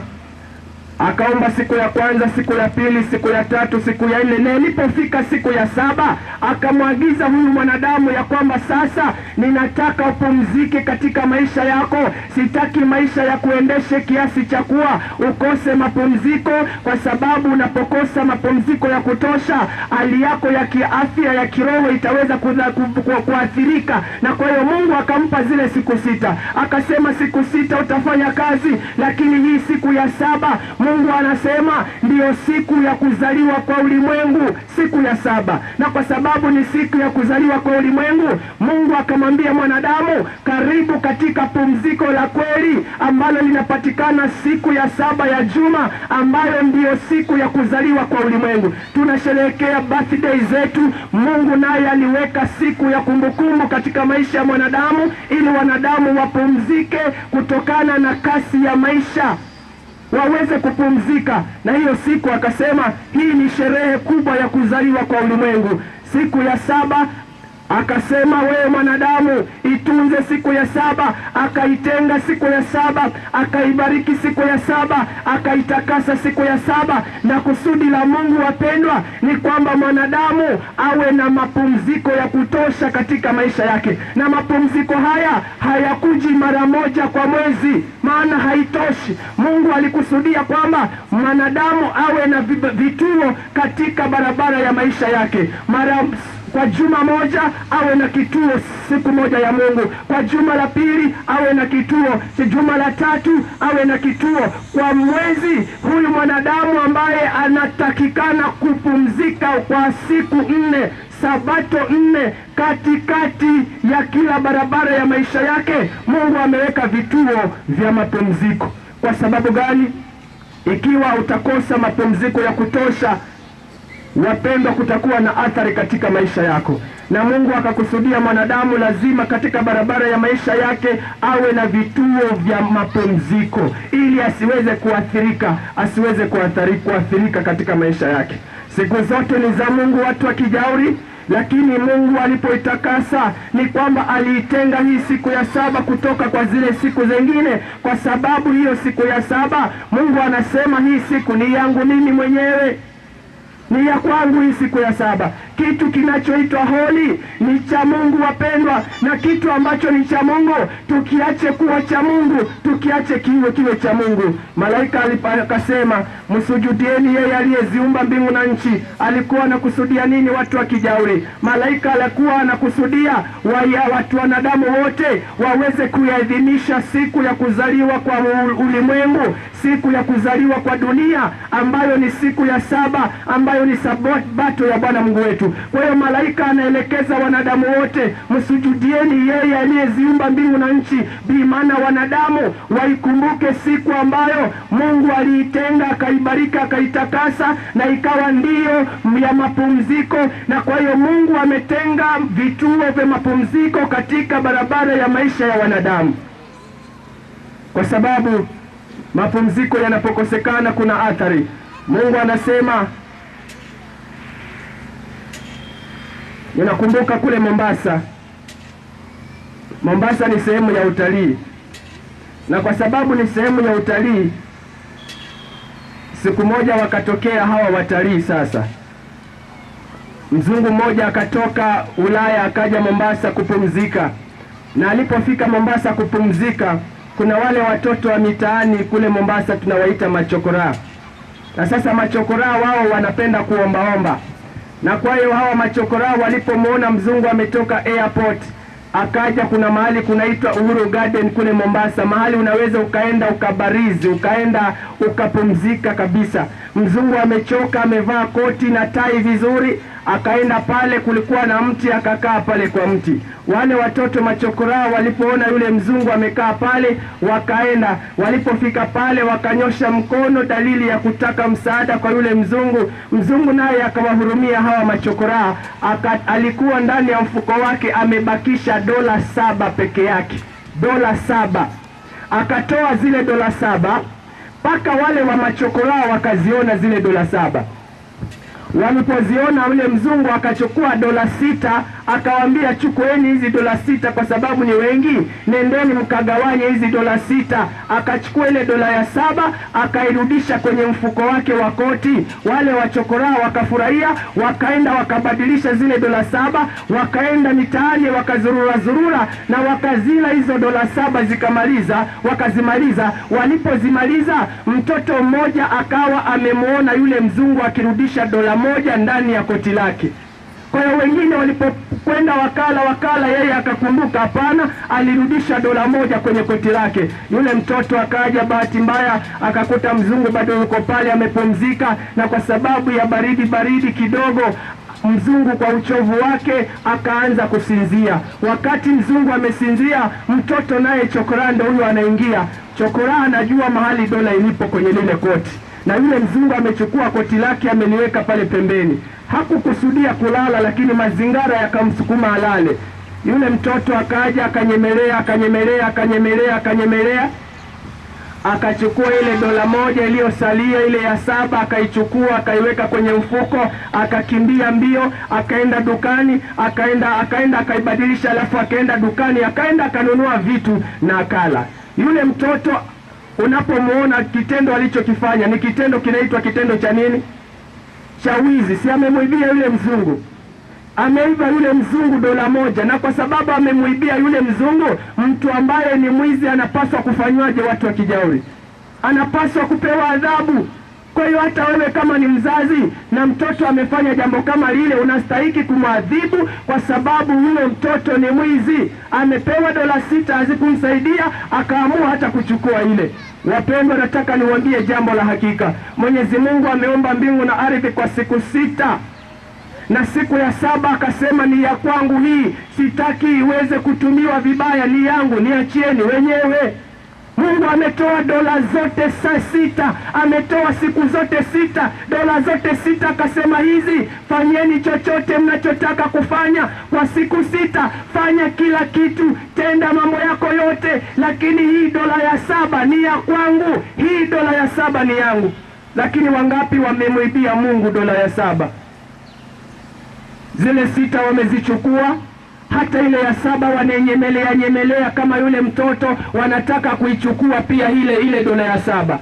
akaumba siku ya kwanza, siku ya pili, siku ya tatu, siku ya 4, na ilipofika siku ya 7 akamwagiza huyu mwanadamu ya kwamba sasa ninataka upumzike katika maisha yako. Sitaki maisha ya kuendeshe kiasi cha kuwa ukose mapumziko, kwa sababu unapokosa mapumziko ya kutosha, hali yako ya kiafya ya kiroho itaweza kuathirika. Na kwa hiyo Mungu akampa zile siku 6. Akasema siku 6 utafanya kazi, lakini hii siku ya 7 Mungu anasema ndiyo siku ya kuzaliwa kwa ulimwengu, siku ya 7. Na kwa sababu ni siku ya kuzaliwa kwa ulimwengu, Mungu akamwambia mwanadamu, karibu katika pumziko la kweli ambalo linapatikana siku ya 7 ya juma, ambayo ndiyo siku ya kuzaliwa kwa ulimwengu. Tunasherehekea birthday zetu. Mungu naye aliweka siku ya kumbukumbu katika maisha ya mwanadamu, ili wanadamu wapumzike kutokana na kasi ya maisha, waweze kupumzika. Na hiyo siku akasema hii ni sherehe kubwa ya kuzaliwa kwa ulimwengu. Siku ya 7 akasema, wewe mwanadamu itunze siku ya 7. Akaitenga siku ya 7, akaibariki siku ya 7, akaitakasa siku ya 7. Na kusudi la Mungu, wapendwa, ni kwamba mwanadamu awe na mapumziko ya kutosha katika maisha yake. Na mapumziko haya hayakuji mara moja kwa mwezi, maana haitoshi. Mungu alikusudia kwamba mwanadamu awe na vituo katika barabara ya maisha yake. Kwa juma moja awe na kituo, siku moja ya Mungu. Kwa juma la pili awe na kituo. Juma la 3 awe na kituo. Kwa mwezi, huyu mwanadamu ambaye anatakikana kupumzika kwa siku 4, sabato 4 katikati ya kila barabara ya maisha yake, Mungu ameweka vituo vya mapumziko. Kwa sababu gani? Ikiwa utakosa mapumziko ya kutosha, wapendwa, kutakuwa na athari katika maisha yako. Na Mungu akakusudia mwanadamu lazima katika barabara ya maisha yake awe na vituo vya mapumziko, ili asiweze kuathirika katika maisha yake. Siku zote ni za Mungu, watu wa kijauri, lakini Mungu alipoitakasa ni kwamba aliitenga hii siku ya 7 kutoka kwa zile siku zingine. Kwa sababu hiyo siku ya 7 Mungu anasema hii siku ni yangu mimi mwenyewe, ni ya kwangu hii siku ya 7. Kitu kinachoitwa holi ni cha Mungu, wapendwa, na kitu ambacho ni cha Mungu tukiache kuwa cha Mungu, tukiache kiwe cha Mungu. Malaika akasema, msujudieni yeye aliyeziumba mbingu na nchi. Alikuwa anakusudia nini, watu wa kijauri? Malaika alikuwa anakusudia watu wanadamu wote waweze kuadhimisha siku ya kuzaliwa kwa ulimwengu, siku ya kuzaliwa kwa dunia, ambayo ni siku ya 7, ambayo ni sabato ya Bwana Mungu wetu. Kwa hiyo malaika anaelekeza wanadamu wote, msujudieni yeye aliyeziumba mbingu na nchi. Bi maana wanadamu waikumbuke siku ambayo Mungu aliitenga, akaibariki, akaitakasa, na ikawa ndiyo ya mapumziko. Na kwa hiyo Mungu ametenga vituo vya mapumziko katika barabara ya maisha ya wanadamu, kwa sababu mapumziko yanapokosekana kuna athari. Mungu anasema Ninakumbuka kule Mombasa. Mombasa ni sehemu ya utalii, na kwa sababu ni sehemu ya utalii, siku moja wakatokea hawa watalii. Sasa mzungu mmoja akatoka Ulaya akaja Mombasa kupumzika, na alipofika Mombasa kupumzika, kuna wale watoto wa mitaani kule Mombasa tunawaita machokora. Na sasa machokora wao wanapenda kuombaomba, na kwa hiyo hawa machokora walipomwona mzungu ametoka airport akaja, kuna mahali kunaitwa Uhuru Garden kule Mombasa, mahali unaweza ukaenda ukabarizi, ukaenda ukapumzika kabisa. Mzungu amechoka, amevaa koti na tai vizuri, akaenda pale, kulikuwa na mti, akakaa pale kwa mti. Wale watoto machokora walipoona yule mzungu amekaa pale, wakaenda, walipofika pale wakanyosha mkono, dalili ya kutaka msaada kwa yule mzungu. Mzungu naye akawahurumia hawa machokora, alikuwa ndani ya mfuko wake amebakisha $7 peke yake, $7. Akatoa zile $7 mpaka wale wa machokora wakaziona zile $7. Walipoziona yule mzungu akachukua $6, akawaambia chukueni hizi $6 kwa sababu ni wengi, nendeni mkagawanye hizi $6. Akachukua ile $7 akairudisha kwenye mfuko wake wa koti. Wale wachokora wakafurahia, wakaenda wakabadilisha zile $7, wakaenda mitaani wakazurura na wakazila hizo $7 wakazimaliza. Walipozimaliza, mtoto mmoja akawa amemwona yule mzungu akirudisha $1 ndani ya koti lake. Kwa hiyo wengine walipokwenda wakala, yeye akakumbuka hapana, alirudisha $1 kwenye koti lake. Yule mtoto akaja, bahati mbaya akakuta mzungu bado yuko pale amepumzika, na kwa sababu ya baridi kidogo, mzungu kwa uchovu wake akaanza kusinzia. Wakati mzungu amesinzia, mtoto naye chokora ndio huyo anaingia. Chokora anajua mahali dola ilipo kwenye lile koti, na yule mzungu amechukua koti lake ameliweka pale pembeni. Hakukusudia kulala, lakini mazingara yakamsukuma alale. Yule mtoto akaja akanyemelea, akachukua ile $1 iliyosalia, ile ya 7, akaichukua akaiweka kwenye mfuko, akakimbia mbio, akaenda dukani, akaenda akaibadilisha, alafu akaenda dukani, akaenda akanunua vitu na akala. Yule mtoto unapomuona kitendo alichokifanya ni kitendo kinaitwa kitendo cha nini? Cha wizi. Si amemwibia yule mzungu? Ameiba yule mzungu $1, na kwa sababu amemwibia yule mzungu, mtu ambaye ni mwizi anapaswa kufanywaje? Watu wa Kijauri, anapaswa kupewa adhabu. Kwa hiyo hata wewe kama ni mzazi na mtoto amefanya jambo kama lile, unastahili kumwadhibu, kwa sababu yule mtoto ni mwizi. Amepewa $6, hazikumsaidia, akaamua hata kuchukua ile. Wapendwa, nataka niwaambie jambo la hakika. Mwenyezi Mungu ameumba mbingu na ardhi kwa siku 6, na siku ya 7 akasema ni ya kwangu hii, sitaki iweze kutumiwa vibaya, ni yangu, niachieni wenyewe. Mungu ametoa dola zote 6, ametoa siku zote 6, dola zote 6, akasema hizi fanyeni chochote mnachotaka kufanya kwa siku 6, fanya kila kitu, tenda mambo yako yote, lakini hii dola ya 7 ni ya kwangu, hii dola ya 7 ni yangu. Lakini wangapi wamemwibia Mungu dola ya 7? Zile 6 wamezichukua, hata ile ya 7 wanenyemelea kama yule mtoto, wanataka kuichukua pia ile dola ya 7.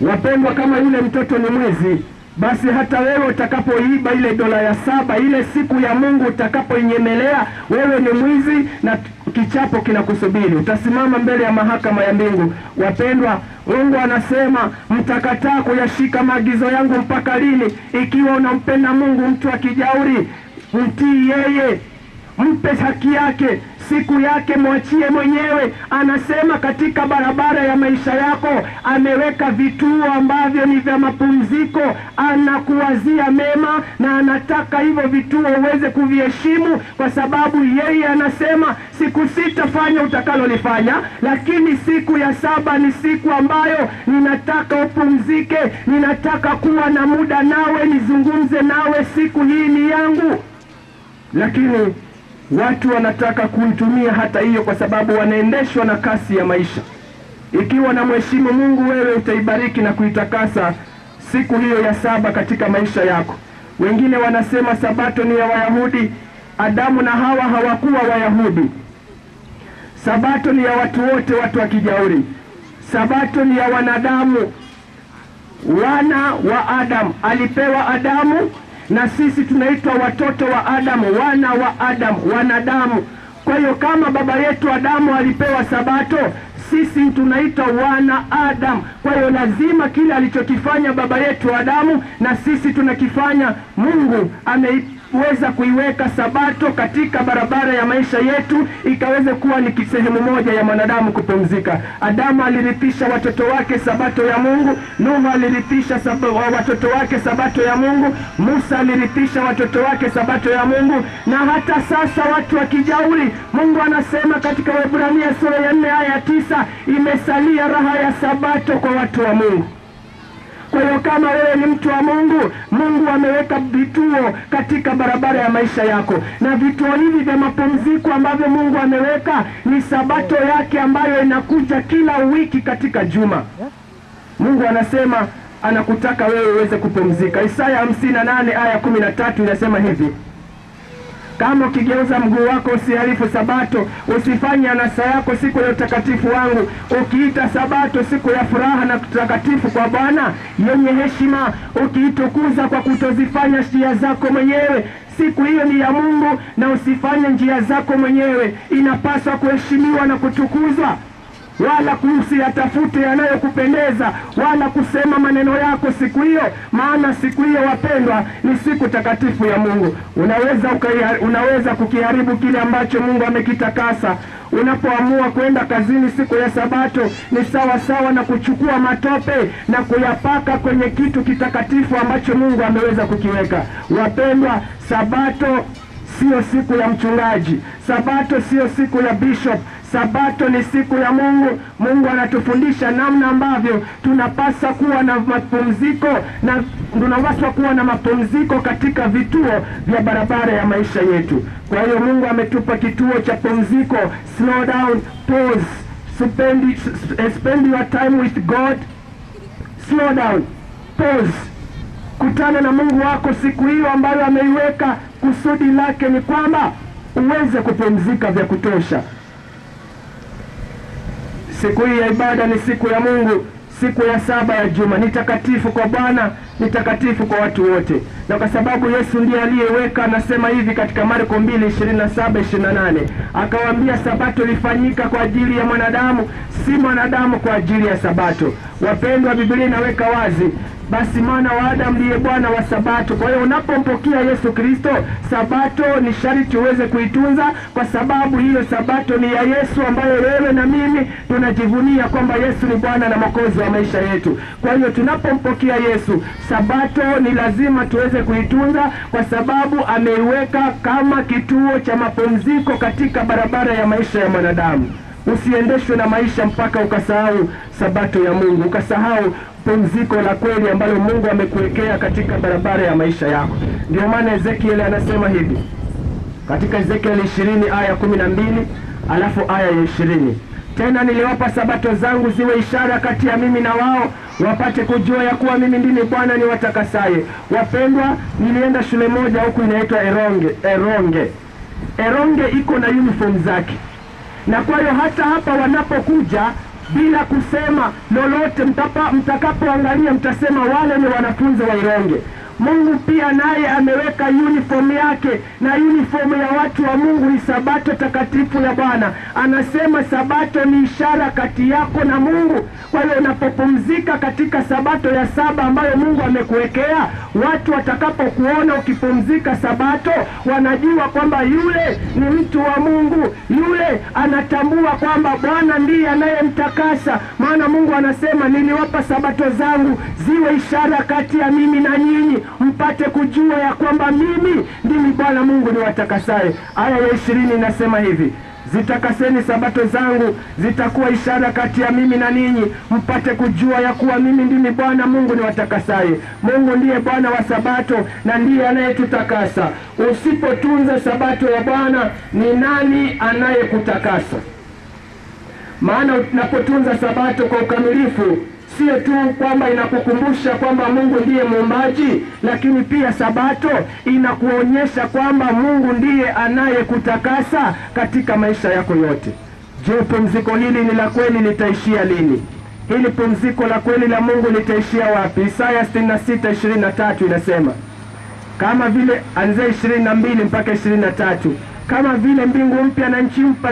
Wapendwa, kama yule mtoto ni mwizi, basi hata wewe utakapoiba ile dola ya 7, ile siku ya Mungu utakapoinyemelea, wewe ni mwizi na kichapo kinakusubiri. Utasimama mbele ya mahakama ya mbingu. Wapendwa, Mungu anasema mtakataa kuyashika maagizo yangu mpaka lini? Ikiwa unampenda Mungu, mtu wa Kijauri, mtii yeye, mpe haki yake, siku yake mwachie mwenyewe. Anasema katika barabara ya maisha yako ameweka vituo ambavyo ni vya mapumziko, anakuwazia mema, na anataka hivyo vituo uweze kuviheshimu, kwa sababu yeye anasema siku 6 fanya utakalolifanya, lakini siku ya 7 ni siku ambayo ninataka upumzike, ninataka kuwa na muda nawe, nizungumze nawe, siku hii ni yangu. Lakini watu wanataka kuitumia hata hiyo, kwa sababu wanaendeshwa na kasi ya maisha. Ikiwa na mheshimu Mungu, wewe utaibariki na kuitakasa siku hiyo ya 7 katika maisha yako. Wengine wanasema sabato ni ya Wayahudi. Adamu na Hawa hawakuwa Wayahudi. Sabato ni ya watu wote, watu wa kijauri. Sabato ni ya wanadamu, wana wa Adamu. Alipewa Adamu, na sisi tunaitwa watoto wa Adamu, wana wa Adamu, wanadamu. Kwa hiyo kama baba yetu Adamu alipewa sabato, sisi tunaitwa wana Adamu. Kwa hiyo lazima kile alichokifanya baba yetu Adamu na sisi tunakifanya. Mungu ameweza kuiweka sabato katika barabara ya maisha yetu, ikaweze kuwa ni sehemu moja ya mwanadamu kupumzika. Adamu alirithisha watoto wake sabato ya Mungu. Nuhu alirithisha watoto wake sabato ya Mungu. Musa alirithisha watoto wake sabato ya Mungu. Na hata sasa watu wa kijauri, Mungu anasema katika Waebrania sura ya 4 aya 9, imesalia raha ya sabato kwa watu wa Mungu. Kwa hiyo kama wewe ni mtu wa Mungu, Mungu ameweka vituo katika barabara ya maisha yako, na vituo hivi vya mapumziko ambavyo Mungu ameweka ni sabato yake ambayo inakuja kila wiki katika juma. Mungu anasema anakutaka wewe uweze kupumzika. Isaya 58 aya 13 inasema hivi: kama ukigeuza mguu wako usihalifu sabato, usifanye anasa yako siku ya utakatifu wangu, ukiita sabato siku ya furaha na utakatifu kwa Bwana yenye heshima, ukiitukuza kwa kutozifanya njia zako mwenyewe. Siku hiyo ni ya Mungu, na usifanye njia zako mwenyewe. Inapaswa kuheshimiwa na kutukuzwa, wala usiyatafute yanayokupendeza, wala kusema maneno yako siku hiyo, maana siku hiyo, wapendwa, ni siku takatifu ya Mungu. Unaweza kukiharibu kile ambacho Mungu amekitakasa. Unapoamua kwenda kazini siku ya sabato, ni sawa sawa na kuchukua matope na kuyapaka kwenye kitu kitakatifu ambacho Mungu ameweza kukiweka. Wapendwa, sabato sio siku ya mchungaji. Sabato sio siku ya bishop. Sabato ni siku ya Mungu. Mungu anatufundisha namna ambavyo tunapaswa kuwa na mapumziko, na tunapaswa kuwa na mapumziko katika vituo vya barabara ya maisha yetu. Kwa hiyo Mungu ametupa kituo cha pumziko. Slow down, pause, spend your time with God. Slow down, pause. Kutana na Mungu wako siku hiyo ambayo ameiweka. Kusudi lake ni kwamba uweze kupumzika vya kutosha. Siku hii ya ibada ni siku ya Mungu, siku ya 7 ya juma. Ni takatifu kwa Bwana, ni takatifu kwa watu wote. Na kwa sababu Yesu ndiye aliyeweka, anasema hivi katika Marko 2:27-28, akawaambia sabato ilifanyika kwa ajili ya mwanadamu, si mwanadamu kwa ajili ya sabato. Wapendwa, Biblia inaweka wazi, basi mwana wa Adamu ndiye Bwana wa sabato. Kwa hiyo unapompokea Yesu Kristo, sabato ni sharti uweze kuitunza, kwa sababu hiyo sabato ni ya Yesu, ambayo wewe na mimi tunajivunia kwamba Yesu ni Bwana na Mwokozi wa maisha yetu. Kwa hiyo tunapompokea Yesu, sabato ni lazima tuweze kuitunza, kwa sababu ameiweka kama kituo cha mapumziko katika barabara ya maisha ya mwanadamu. Usiendeshwe na maisha mpaka ukasahau sabato ya Mungu, ukasahau pumziko la kweli ambalo Mungu amekuwekea katika barabara ya maisha yako. Ndio maana Ezekiel anasema hivi katika Ezekiel 20 aya 12 alafu aya ya 20, tena niliwapa sabato zangu ziwe ishara kati ya mimi na wao, wapate kujua ya kuwa mimi ndimi Bwana niwatakasaye. Wapendwa, nilienda shule moja huku inaitwa Eronge iko na uniform zake, na kwa hiyo hata hapa wanapokuja bila kusema lolote, mtakapoangalia mtasema wale ni wanafunzi wa Eronge. Mungu pia naye ameweka uniform yake, na uniform ya watu wa Mungu ni sabato takatifu ya Bwana. Anasema sabato ni ishara kati yako na Mungu. Kwa hiyo unapopumzika katika sabato ya 7 ambayo Mungu amekuwekea, watu watakapokuona ukipumzika sabato, wanajua kwamba yule ni mtu wa Mungu, yule anatambua kwamba Bwana ndiye anayemtakasa. Maana Mungu anasema, niliwapa sabato zangu ziwe ishara kati ya mimi na nyinyi, mpate kujua ya kwamba mimi ndimi Bwana Mungu niwatakasaye. Aya ya 20 inasema hivi, zitakaseni sabato zangu, zitakuwa ishara kati ya mimi na ninyi, mpate kujua ya kuwa mimi ndimi Bwana Mungu niwatakasaye. Mungu ndiye Bwana wa sabato na ndiye anayetutakasa. Usipotunza sabato ya Bwana, ni nani anayekutakasa? Maana unapotunza sabato kwa ukamilifu, sio tu kwamba inakukumbusha kwamba Mungu ndiye muumbaji, lakini pia Sabato inakuonyesha kwamba Mungu ndiye anayekutakasa katika maisha yako yote. Je, pumziko hili ni la kweli litaishia lini? Hili pumziko la kweli la Mungu litaishia wapi? Isaya 66:23 inasema, kama vile anzia 22 mpaka 23, kama vile mbingu mpya na nchi mpya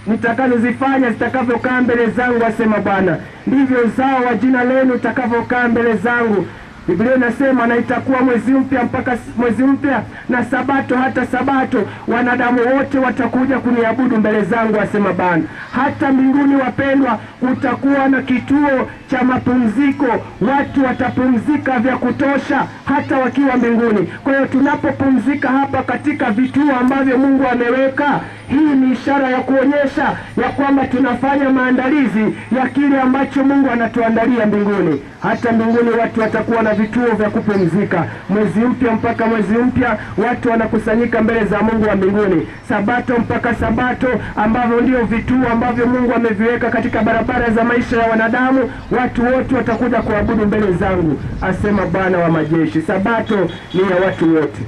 nitakazozifanya zitakavyokaa mbele zangu, asema Bwana, ndivyo uzao wa jina lenu utakavyokaa mbele zangu. Biblia inasema, na itakuwa mwezi mpya mpaka mwezi mpya, na Sabato hata Sabato, wanadamu wote watakuja kuniabudu mbele zangu, asema Bwana. Hata mbinguni, wapendwa, kutakuwa na kituo cha mapumziko. Watu watapumzika vya kutosha hata wakiwa mbinguni. Kwa hiyo tunapopumzika hapa katika vituo ambavyo Mungu ameweka, hii ni ishara ya kuonyesha ya kwamba tunafanya maandalizi ya kile ambacho Mungu anatuandalia mbinguni. Hata mbinguni watu watakuwa na vituo vya kupumzika. Mwezi mpya mpaka mwezi mpya watu wanakusanyika mbele za Mungu wa mbinguni. Sabato mpaka Sabato, ambavyo ndio vituo ambavyo Mungu ameviweka katika barabara za maisha ya wanadamu, watu wote watakuja kuabudu mbele zangu, asema Bwana wa majeshi. Sabato ni ya watu wote.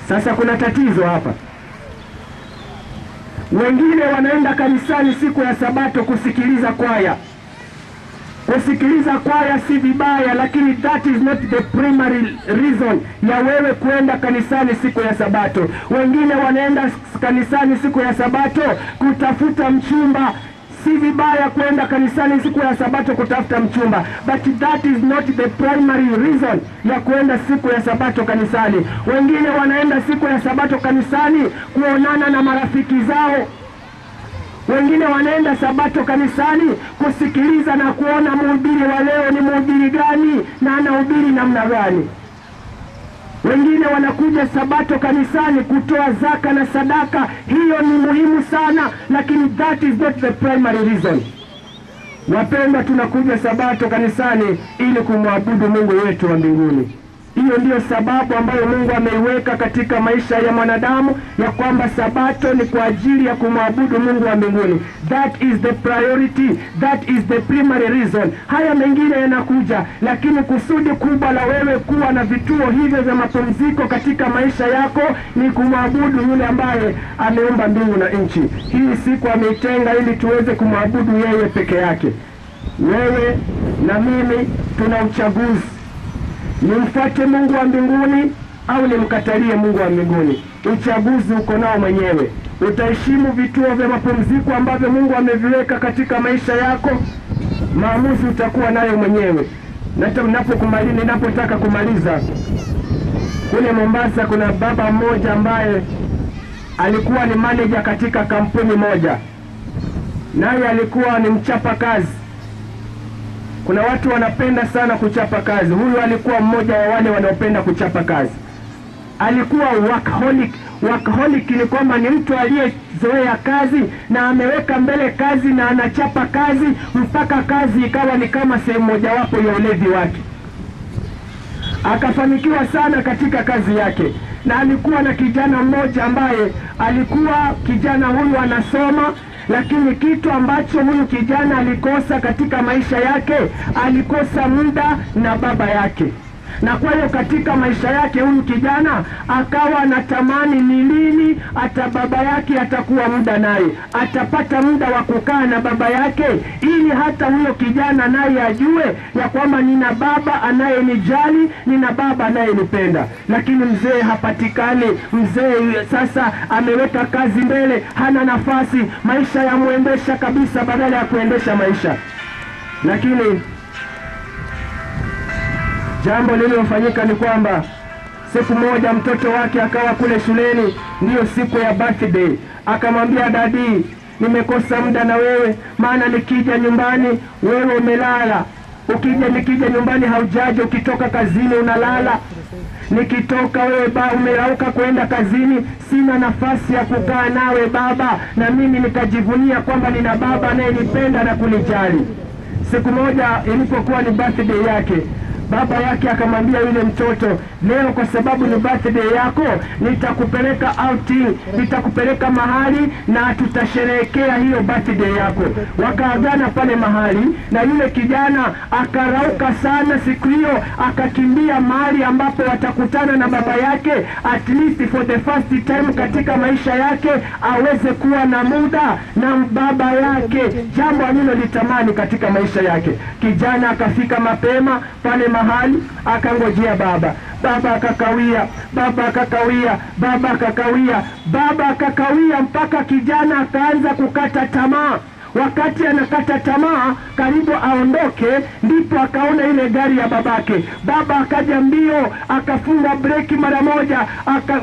Sasa kuna tatizo hapa. Wengine wanaenda kanisani siku ya Sabato kusikiliza kwaya. Kusikiliza kwaya si vibaya, lakini that is not the primary reason ya wewe kuenda kanisani siku ya Sabato. Wengine wanaenda kanisani siku ya Sabato kutafuta mchumba. Si vibaya kwenda kanisani siku ya Sabato kutafuta mchumba, but that is not the primary reason ya kwenda siku ya Sabato kanisani. Wengine wanaenda siku ya Sabato kanisani kuonana na marafiki zao. Wengine wanaenda Sabato kanisani kusikiliza na kuona mhubiri wa leo ni mhubiri gani na anahubiri namna gani. Wengine wanakuja Sabato kanisani kutoa zaka na sadaka. Hiyo ni muhimu sana, lakini that is not the primary reason. Wapendwa, tunakuja Sabato kanisani ili kumwabudu Mungu wetu wa mbinguni. Hiyo ndiyo sababu ambayo Mungu ameiweka katika maisha ya mwanadamu, ya kwamba Sabato ni kwa ajili ya kumwabudu Mungu wa mbinguni. That is the priority, that is the primary reason. Haya mengine yanakuja, lakini kusudi kubwa la wewe kuwa na vituo hivyo vya mapumziko katika maisha yako ni kumwabudu yule ambaye ameumba mbingu na nchi. Hii siku ameitenga ili tuweze kumwabudu yeye peke yake. Wewe na mimi tuna uchaguzi. Nimfuate Mungu wa mbinguni au nimkatalie Mungu wa mbinguni? Uchaguzi uko nao mwenyewe. Utaheshimu vituo vya mapumziko ambavyo Mungu ameviweka katika maisha yako? Maamuzi utakuwa nayo mwenyewe. Ninapotaka kumaliza, kule Mombasa kuna baba mmoja ambaye alikuwa ni manager katika kampuni moja, naye alikuwa ni mchapa kazi. Kuna watu wanapenda sana kuchapa kazi. Huyu alikuwa mmoja wa wale wanaopenda kuchapa kazi. Alikuwa workaholic. Workaholic ni kwamba ni mtu aliyezoea kazi na ameweka mbele kazi na anachapa kazi mpaka kazi ikawa ni kama sehemu mojawapo ya ulevi wake. Akafanikiwa sana katika kazi yake, na alikuwa na kijana mmoja ambaye alikuwa kijana huyu anasoma, lakini kitu ambacho huyu kijana alikosa katika maisha yake, alikosa muda na baba yake. Na kwa hiyo katika maisha yake huyu kijana akawa anatamani ni lini hata baba yake atakuwa muda naye, atapata muda wa kukaa na baba yake, ili hata huyo kijana naye ajue ya kwamba nina baba anayenijali, nina baba anayenipenda. Lakini mzee hapatikani. Mzee sasa ameweka kazi mbele, hana nafasi, maisha yamuendesha kabisa badala ya kuendesha maisha. Lakini jambo lililofanyika ni kwamba siku moja mtoto wake akawa kule shuleni, ndiyo siku ya birthday. Akamwambia, dadi, nimekosa muda na wewe, maana nikija nyumbani wewe umelala. Nikija nyumbani haujaje, ukitoka kazini unalala. Nikitoka wewe umerauka kwenda kazini, sina nafasi ya kukaa nawe baba, na mimi nikajivunia kwamba nina baba anayenipenda na kunijali. Siku moja ilipokuwa ni birthday yake, Baba yake akamwambia yule mtoto, leo kwa sababu ni birthday yako, nitakupeleka outing, nitakupeleka mahali na tutasherehekea hiyo birthday yako. Wakaagana pale mahali, na yule kijana akarauka sana siku hiyo, akakimbia mahali ambapo watakutana na baba yake, at least for the first time katika maisha yake aweze kuwa na muda na baba yake, jambo alilolitamani katika maisha yake. Kijana akafika mapema pale mahali, akangojea baba. Baba akakawia, baba akakawia, baba akakawia, baba akakawia, mpaka kijana akaanza kukata tamaa. Wakati anakata tamaa karibu aondoke, ndipo akaona ile gari ya babake. Baba akaja mbio, akafunga breki mara moja.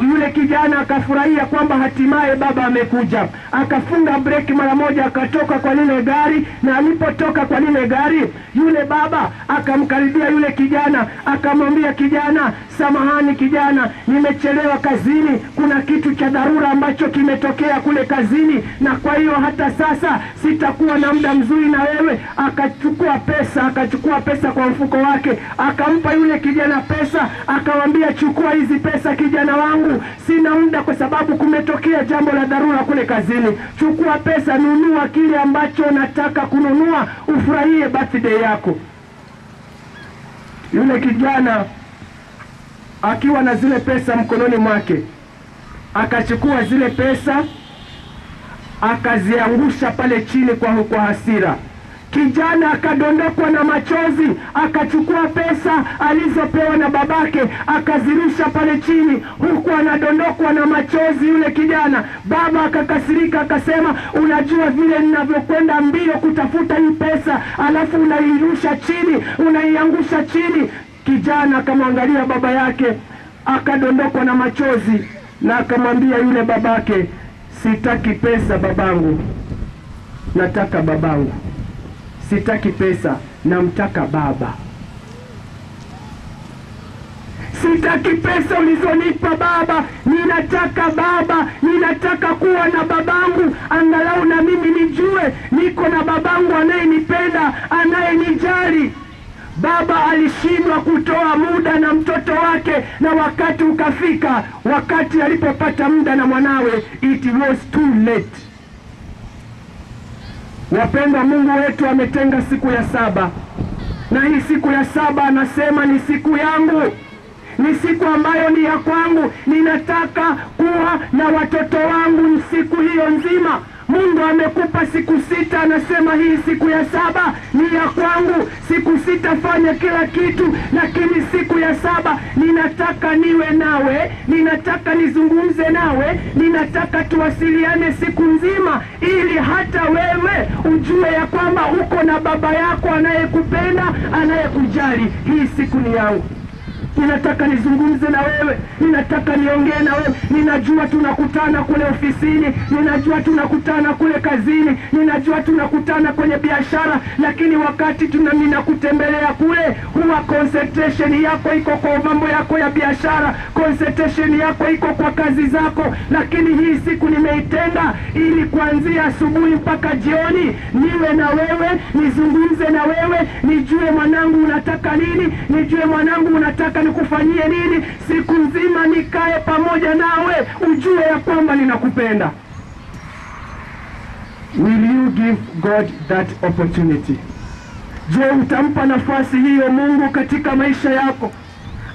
Yule kijana akafurahia kwamba hatimaye baba amekuja. Akafunga breki mara moja, akatoka kwa lile gari, na alipotoka kwa lile gari, yule baba akamkaribia yule kijana, akamwambia, kijana, samahani kijana, nimechelewa kazini, kuna kitu cha dharura ambacho kimetokea kule kazini, na kwa hiyo hata sasa sitakuwa na muda mzuri na wewe. Akachukua pesa kwa mfuko wake, akampa yule kijana pesa, akamwambia, chukua hizi pesa kijana wangu, sina muda kwa sababu kumetokea jambo la dharura kule kazini. Chukua pesa, nunua kile ambacho unataka kununua, ufurahie birthday yako. Yule kijana akiwa na zile pesa mkononi mwake, akachukua zile pesa akaziangusha pale chini kwa hasira. Kijana akadondokwa na machozi, akachukua pesa alizopewa na babake, akazirusha pale chini, huku anadondokwa na machozi yule kijana. Baba akakasirika, akasema, unajua vile ninavyokwenda mbio kutafuta hii pesa, alafu unairusha chini, unaiangusha chini. Kijana akamwangalia baba yake, akadondokwa na machozi, na akamwambia yule babake, sitaki pesa babangu, nataka babangu. Sitaki pesa, namtaka baba. Sitaki pesa ulizonipa baba, ninataka baba, ninataka kuwa na babangu, angalau na mimi nijue niko na babangu anayenipenda, anayenijali. Baba alishindwa kutoa muda na mtoto wake, na wakati ukafika, wakati alipopata muda na mwanawe, it was too late. Wapendwa, Mungu wetu ametenga siku ya saba, na hii siku ya saba anasema ni siku yangu, ni siku ambayo ni ya kwangu. Ninataka kuwa na watoto wangu siku hiyo nzima. Mungu amekupa siku 6, anasema hii siku ya 7 ni ya kwangu. Siku 6 fanya kila kitu, lakini siku ya 7 ninataka niwe nawe, ninataka nizungumze nawe, ninataka tuwasiliane siku nzima, ili hata wewe ujue ya kwamba uko na baba yako anayekupenda, anayekujali. Hii siku ni yangu. Ninataka nizungumze na wewe, ninataka niongee na wewe. Ninajua tunakutana kule ofisini, ninajua tunakutana kule kazini, ninajua tunakutana kwenye biashara, lakini wakati ninakutembelea kule, huwa concentration yako iko kwa mambo yako ya biashara, concentration yako iko kwa kazi zako. Lakini hii siku nimeitenga ili kuanzia asubuhi mpaka jioni niwe na wewe, nizungumze na wewe, nijue mwanangu unataka nini, nijue mwanangu unataka nikufanyie nini. Siku nzima nikae pamoja nawe, ujue ya kwamba ninakupenda. Will you give God that opportunity? Je, utampa nafasi hiyo Mungu katika maisha yako?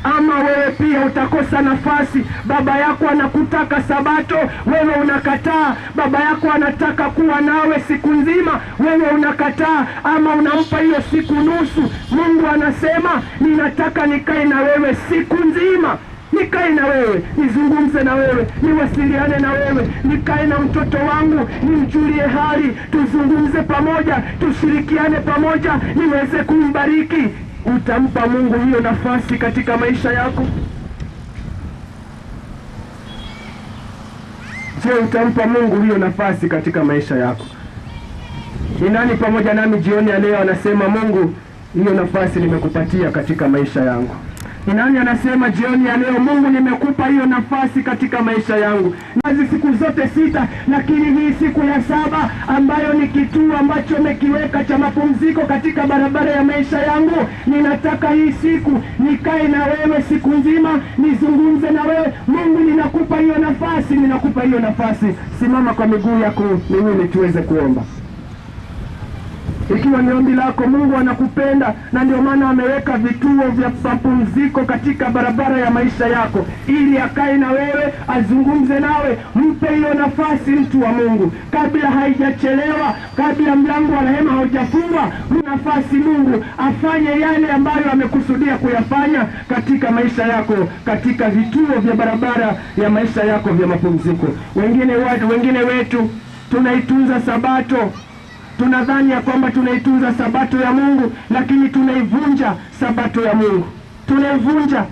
Ama wewe pia utakosa nafasi? Baba yako anakutaka Sabato, wewe unakataa. Baba yako anataka kuwa nawe siku nzima, wewe unakataa, ama unampa hiyo siku nusu. Mungu anasema, ninataka nikae na wewe siku nzima, nikae na wewe, nizungumze na wewe, niwasiliane na wewe, nikae na mtoto wangu, nimjulie hali, tuzungumze pamoja, tushirikiane pamoja, niweze kumbariki. Utampa Mungu hiyo nafasi katika maisha yako? Je, utampa Mungu hiyo nafasi katika maisha yako? Ni nani pamoja nami jioni ya leo anasema, Mungu, hiyo nafasi nimekupatia katika maisha yangu? Ni nani anasema jioni ya leo, Mungu, nimekupa hiyo nafasi katika maisha yangu? Nazi siku zote 6, lakini hii siku ya 7 ambayo ni kitu kituo ambacho umekiweka cha mapumziko katika barabara ya maisha yangu. Ninataka hii siku nikae na wewe siku nzima, nizungumze na wewe. Mungu, ninakupa hiyo nafasi, ninakupa hiyo nafasi. Simama kwa miguu yako miwili tuweze kuomba. Ikiwa ni ombi lako, Mungu anakupenda na ndio maana ameweka vituo vya mapumziko katika barabara ya maisha yako, ili akae na wewe, azungumze nawe. Mpe hiyo nafasi, mtu wa Mungu, kabla haijachelewa, kabla mlango wa rehema haujafungwa. Nafasi Mungu afanye yale ambayo amekusudia kuyafanya katika maisha yako, katika vituo vya barabara ya maisha yako vya mapumziko. Wengine wetu tunaitunza Sabato, tunadhani ya kwamba tunaitunza Sabato ya Mungu, lakini tunaivunja Sabato ya Mungu, tunaivunja.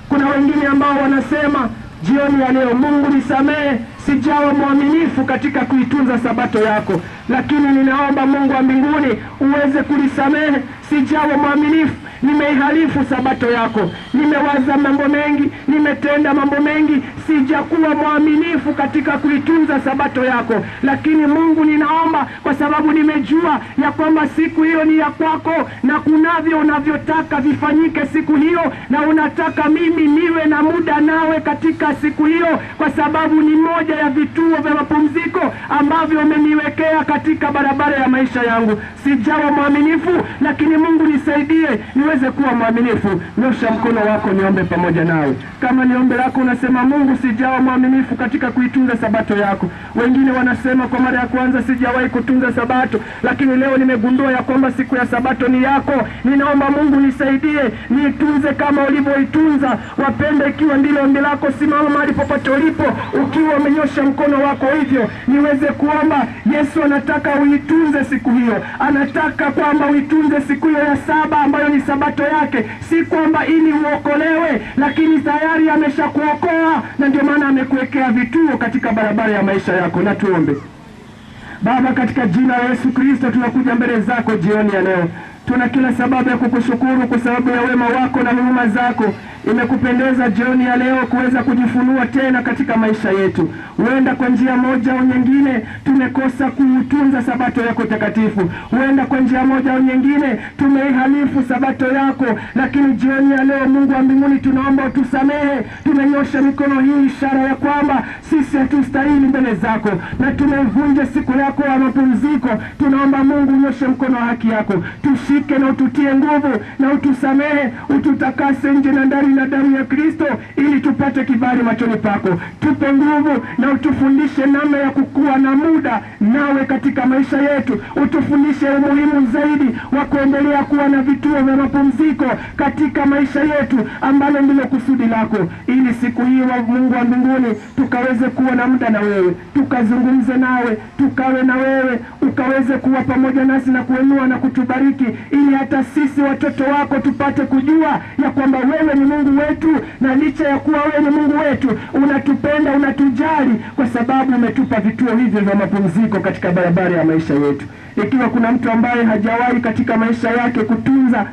Kuna wengine ambao wanasema jioni ya leo, Mungu nisamehe, sijawa mwaminifu katika kuitunza Sabato yako, lakini ninaomba Mungu wa mbinguni uweze kulisamehe. Sijawa mwaminifu, nimeihalifu Sabato yako, nimewaza mambo mengi, nimetenda mambo mengi, sijakuwa mwaminifu katika kuitunza Sabato yako. Lakini Mungu, ninaomba kwa sababu nimejua ya kwamba siku hiyo ni ya kwako, na kunavyo unavyotaka vifanyike siku hiyo, na unataka mimi niwe na muda nawe katika siku hiyo, kwa sababu ni moja ya vituo vya mapumziko ambavyo umeniwekea katika barabara ya maisha yangu. Sijawa mwaminifu, lakini Mungu nisaidie niweze kuwa mwaminifu. Nyosha mkono wako niombe pamoja nawe. Kama ni ombi lako unasema, Mungu, sijawa mwaminifu katika kuitunza Sabato yako. Wengine wanasema, kwa mara ya kwanza sijawahi kutunza Sabato, lakini leo nimegundua ya kwamba siku ya Sabato ni yako. Ninaomba Mungu nisaidie niitunze kama ulivyoitunza. Wapende, ikiwa ndilo ombi lako, simama mahali popote ulipo ukiwa umenyosha mkono wako hivyo, niweze kuomba. Yesu anataka uitunze siku hiyo, anataka kwamba uitunze siku hiyo ya saba ambayo ni Sabato yake. Si kwamba ili uokolewe, lakini tayari ameshakuokoa, na ndio maana amekuwekea vituo katika barabara ya maisha yako. Na tuombe. Baba, katika jina la Yesu Kristo tunakuja mbele zako jioni ya leo. Tuna kila sababu ya kukushukuru kwa sababu ya wema wako na huruma zako. Imekupendeza jioni ya leo kuweza kujifunua tena katika maisha yetu. Huenda kwa njia moja au nyingine tumekosa kuutunza Sabato yako takatifu. Huenda kwa njia moja au nyingine tumeihalifu Sabato yako, lakini jioni ya leo, Mungu wa mbinguni, tunaomba utusamehe. Tumenyosha mikono hii, ishara ya kwamba sisi hatustahili mbele zako, na tumevunja siku yako ya mapumziko. Tunaomba Mungu unyoshe mkono wa haki yako, tushike na ututie nguvu, na utusamehe, ututakase nje na ndani na damu ya Kristo, ili tupate kibali machoni pako. Tupe nguvu na utufundishe namna ya kukua na muda nawe katika maisha yetu. Utufundishe umuhimu zaidi wa kuendelea kuwa na vituo vya mapumziko katika maisha yetu, ambalo ndilo kusudi lako, ili siku hiyo, Mungu wa mbinguni, tukaweze kuwa na muda na wewe, tukazungumze nawe, tukawe na wewe, ukaweze kuwa pamoja nasi na kuinua na kutubariki, ili hata sisi watoto wako tupate kujua ya kwamba wewe ni Mungu wetu, na licha ya kuwa wewe ni Mungu wetu, unatupenda, unatujali, kwa sababu umetupa vituo hivyo vya mapumziko katika barabara ya maisha yetu. Ikiwa kuna mtu ambaye hajawahi katika maisha yake kutunza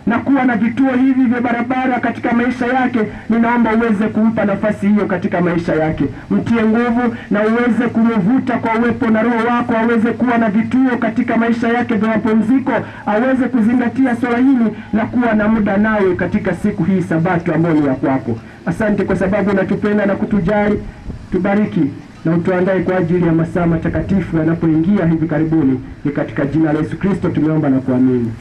na kuwa na vituo hivi vya barabara katika maisha yake, ninaomba uweze kumpa nafasi hiyo katika maisha yake. Mtie nguvu na uweze kumvuta kwa uwepo na Roho wako, aweze kuwa na vituo katika maisha yake vya mapumziko, aweze kuzingatia swala hili na kuwa na muda nawe katika siku hii Sabato ambayo ni ya kwako. Asante kwa sababu unatupenda na kutujali. Tubariki na utuandae kwa ajili ya masaa matakatifu yanapoingia hivi karibuni. Ni katika jina la Yesu Kristo tumeomba na kuamini.